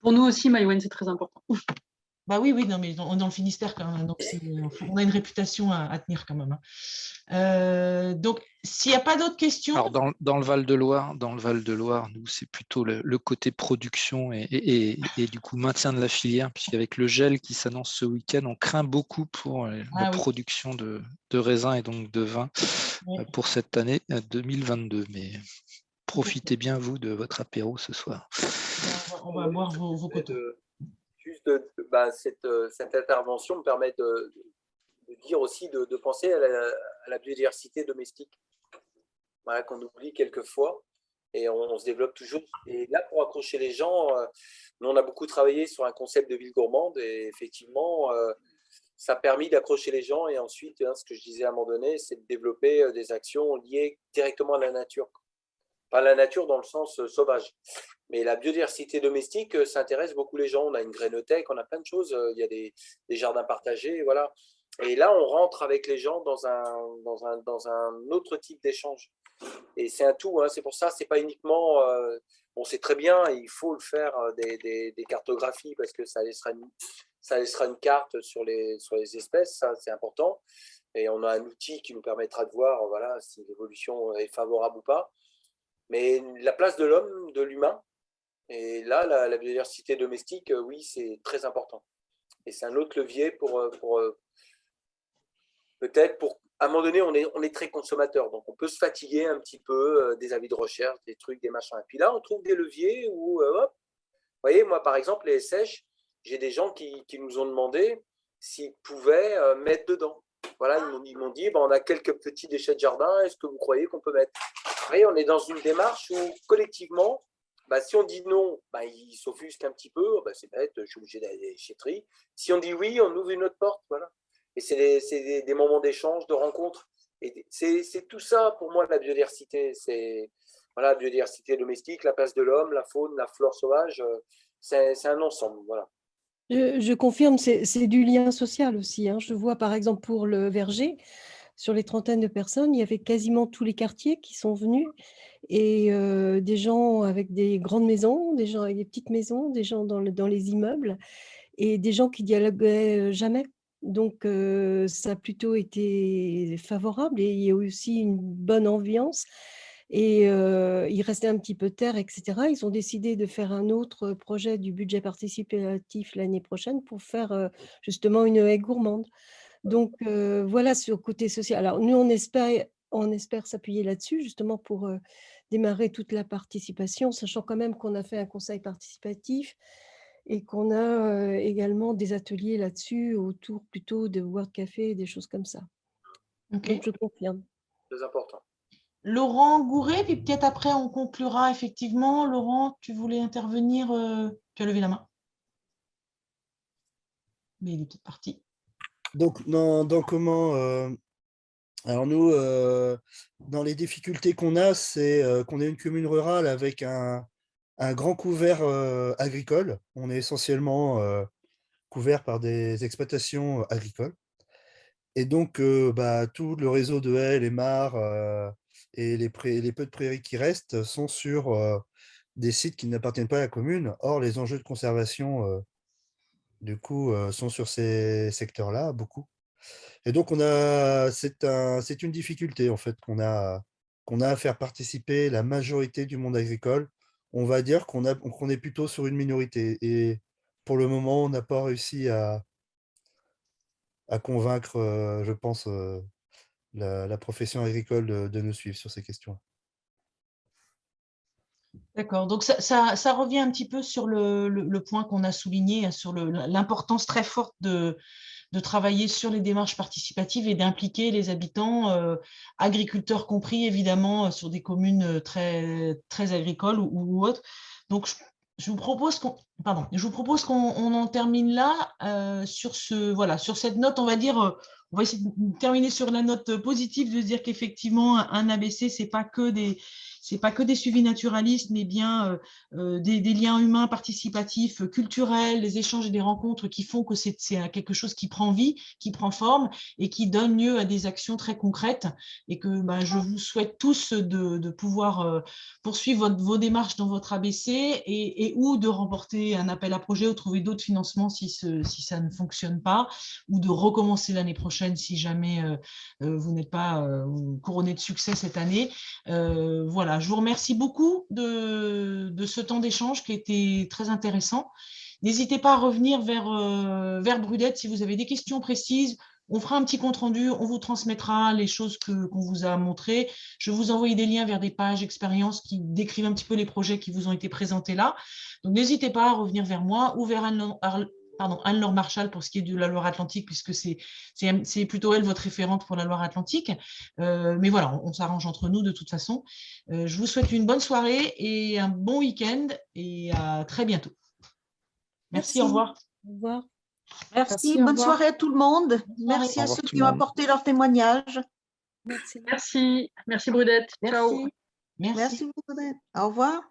Pour nous aussi, Maïwenn, c'est très important.
Bah oui, non, mais dans le Finistère quand même, donc on a une réputation à tenir quand même. Donc, s'il n'y a pas d'autres questions.
Alors dans le Val-de-Loire, nous, c'est plutôt le côté production et du coup maintien de la filière, puisqu'avec le gel qui s'annonce ce week-end, on craint beaucoup pour la production de raisins et donc de vin pour cette année 2022. Mais profitez bien, vous, de votre apéro ce soir.
On va boire vos cotons.
Juste cette intervention me permet de dire aussi de penser à la biodiversité domestique, voilà, qu'on oublie quelquefois, et on se développe toujours. Et là, pour accrocher les gens, nous, on a beaucoup travaillé sur un concept de ville gourmande, et effectivement, ça a permis d'accrocher les gens. Et ensuite, ce que je disais à un moment donné, c'est de développer des actions liées directement à la nature. Pas la nature dans le sens sauvage. Mais la biodiversité domestique, ça intéresse beaucoup les gens. On a une grainothèque, on a plein de choses. Il y a des jardins partagés, voilà. Et là, on rentre avec les gens dans un autre type d'échange. Et c'est un tout. C'est pour ça, c'est pas uniquement. On sait très bien, il faut le faire des cartographies, parce que ça laissera une carte sur les espèces. Ça, c'est important. Et on a un outil qui nous permettra de voir, voilà, si l'évolution est favorable ou pas. Mais la place de l'homme, de l'humain, et là, la biodiversité domestique, oui, c'est très important. Et c'est un autre levier pour peut-être, à un moment donné, on est très consommateur, donc on peut se fatiguer un petit peu des avis de recherche, des trucs, des machins. Et puis là, on trouve des leviers où, hop, vous voyez, moi, par exemple, les SH, j'ai des gens qui nous ont demandé s'ils pouvaient mettre dedans. Voilà, ils m'ont dit, on a quelques petits déchets de jardin, est-ce que vous croyez qu'on peut mettre? Vous voyez, on est dans une démarche où, collectivement, si on dit non, ils s'offusquent un petit peu, c'est bête, je suis obligé d'aller à la déchetterie. Si on dit oui, on ouvre une autre porte, voilà. Et c'est des moments d'échange, de rencontre. Et c'est tout ça, pour moi, la biodiversité. C'est la biodiversité domestique, la place de l'homme, la faune, la flore sauvage. C'est un ensemble, voilà.
Je confirme, c'est du lien social aussi. Je vois par exemple pour le verger, sur les trentaines de personnes, il y avait quasiment tous les quartiers qui sont venus, et des gens avec des grandes maisons, des gens avec des petites maisons, des gens dans les immeubles, et des gens qui dialoguaient jamais. Donc, ça a plutôt été favorable, et il y a aussi une bonne ambiance. Et il restait un petit peu de terre, etc. Ils ont décidé de faire un autre projet du budget participatif l'année prochaine pour faire justement une haie gourmande. Donc, voilà sur le côté social. Alors, nous, on espère s'appuyer là-dessus, justement pour démarrer toute la participation, sachant quand même qu'on a fait un conseil participatif et qu'on a également des ateliers là-dessus autour plutôt de World Café et des choses comme ça.
Ok.
Donc, je confirme.
C'est important.
Laurent Gouret, puis peut-être après, on conclura effectivement. Laurent, tu voulais intervenir, tu as levé la main. Mais il est peut-être parti.
Donc, dans comment... alors nous, dans les difficultés qu'on a, c'est qu'on est une commune rurale avec un grand couvert agricole. On est essentiellement couvert par des exploitations agricoles. Et donc, tout le réseau de haies, les mares et les peu de prairies qui restent sont sur des sites qui n'appartiennent pas à la commune. Or, les enjeux de conservation, du coup, sont sur ces secteurs-là, beaucoup. Et donc, c'est une difficulté, en fait, qu'on a à faire participer la majorité du monde agricole. On va dire qu'on est plutôt sur une minorité. Et pour le moment, on n'a pas réussi à convaincre, je pense, la profession agricole de nous suivre sur ces questions.
D'accord, donc ça revient un petit peu sur le point qu'on a souligné, sur l'importance très forte de travailler sur les démarches participatives et d'impliquer les habitants, agriculteurs compris évidemment, sur des communes très, très agricoles ou autres. Donc, je vous propose qu'on en termine là sur cette note, on va dire, on va essayer de terminer sur la note positive, de dire qu'effectivement, un ABC, c'est pas que des suivis naturalistes, mais bien des liens humains participatifs, culturels, les échanges et des rencontres qui font que c'est quelque chose qui prend vie, qui prend forme et qui donne lieu à des actions très concrètes. Et que je vous souhaite tous de pouvoir poursuivre vos démarches dans votre ABC et ou de remporter un appel à projet ou trouver d'autres financements si ça ne fonctionne pas, ou de recommencer l'année prochaine si jamais vous n'êtes pas couronné de succès cette année. Voilà, je vous remercie beaucoup de ce temps d'échange qui a été très intéressant. N'hésitez pas à revenir vers Brudette si vous avez des questions précises. On fera un petit compte-rendu, on vous transmettra les choses qu'on vous a montrées. Je vais vous envoyer des liens vers des pages expériences qui décrivent un petit peu les projets qui vous ont été présentés là. Donc, n'hésitez pas à revenir vers moi ou vers Anne-Laure Marchal pour ce qui est de la Loire-Atlantique, puisque c'est plutôt elle votre référente pour la Loire-Atlantique. Mais voilà, on s'arrange entre nous de toute façon. Je vous souhaite une bonne soirée et un bon week-end et à très bientôt. Merci. Au revoir.
Au revoir.
Merci, bonne soirée à tout le monde. Merci à ceux qui ont apporté leur témoignage.
Merci Brudette.
Merci.
Ciao.
Merci Brudette. Au revoir.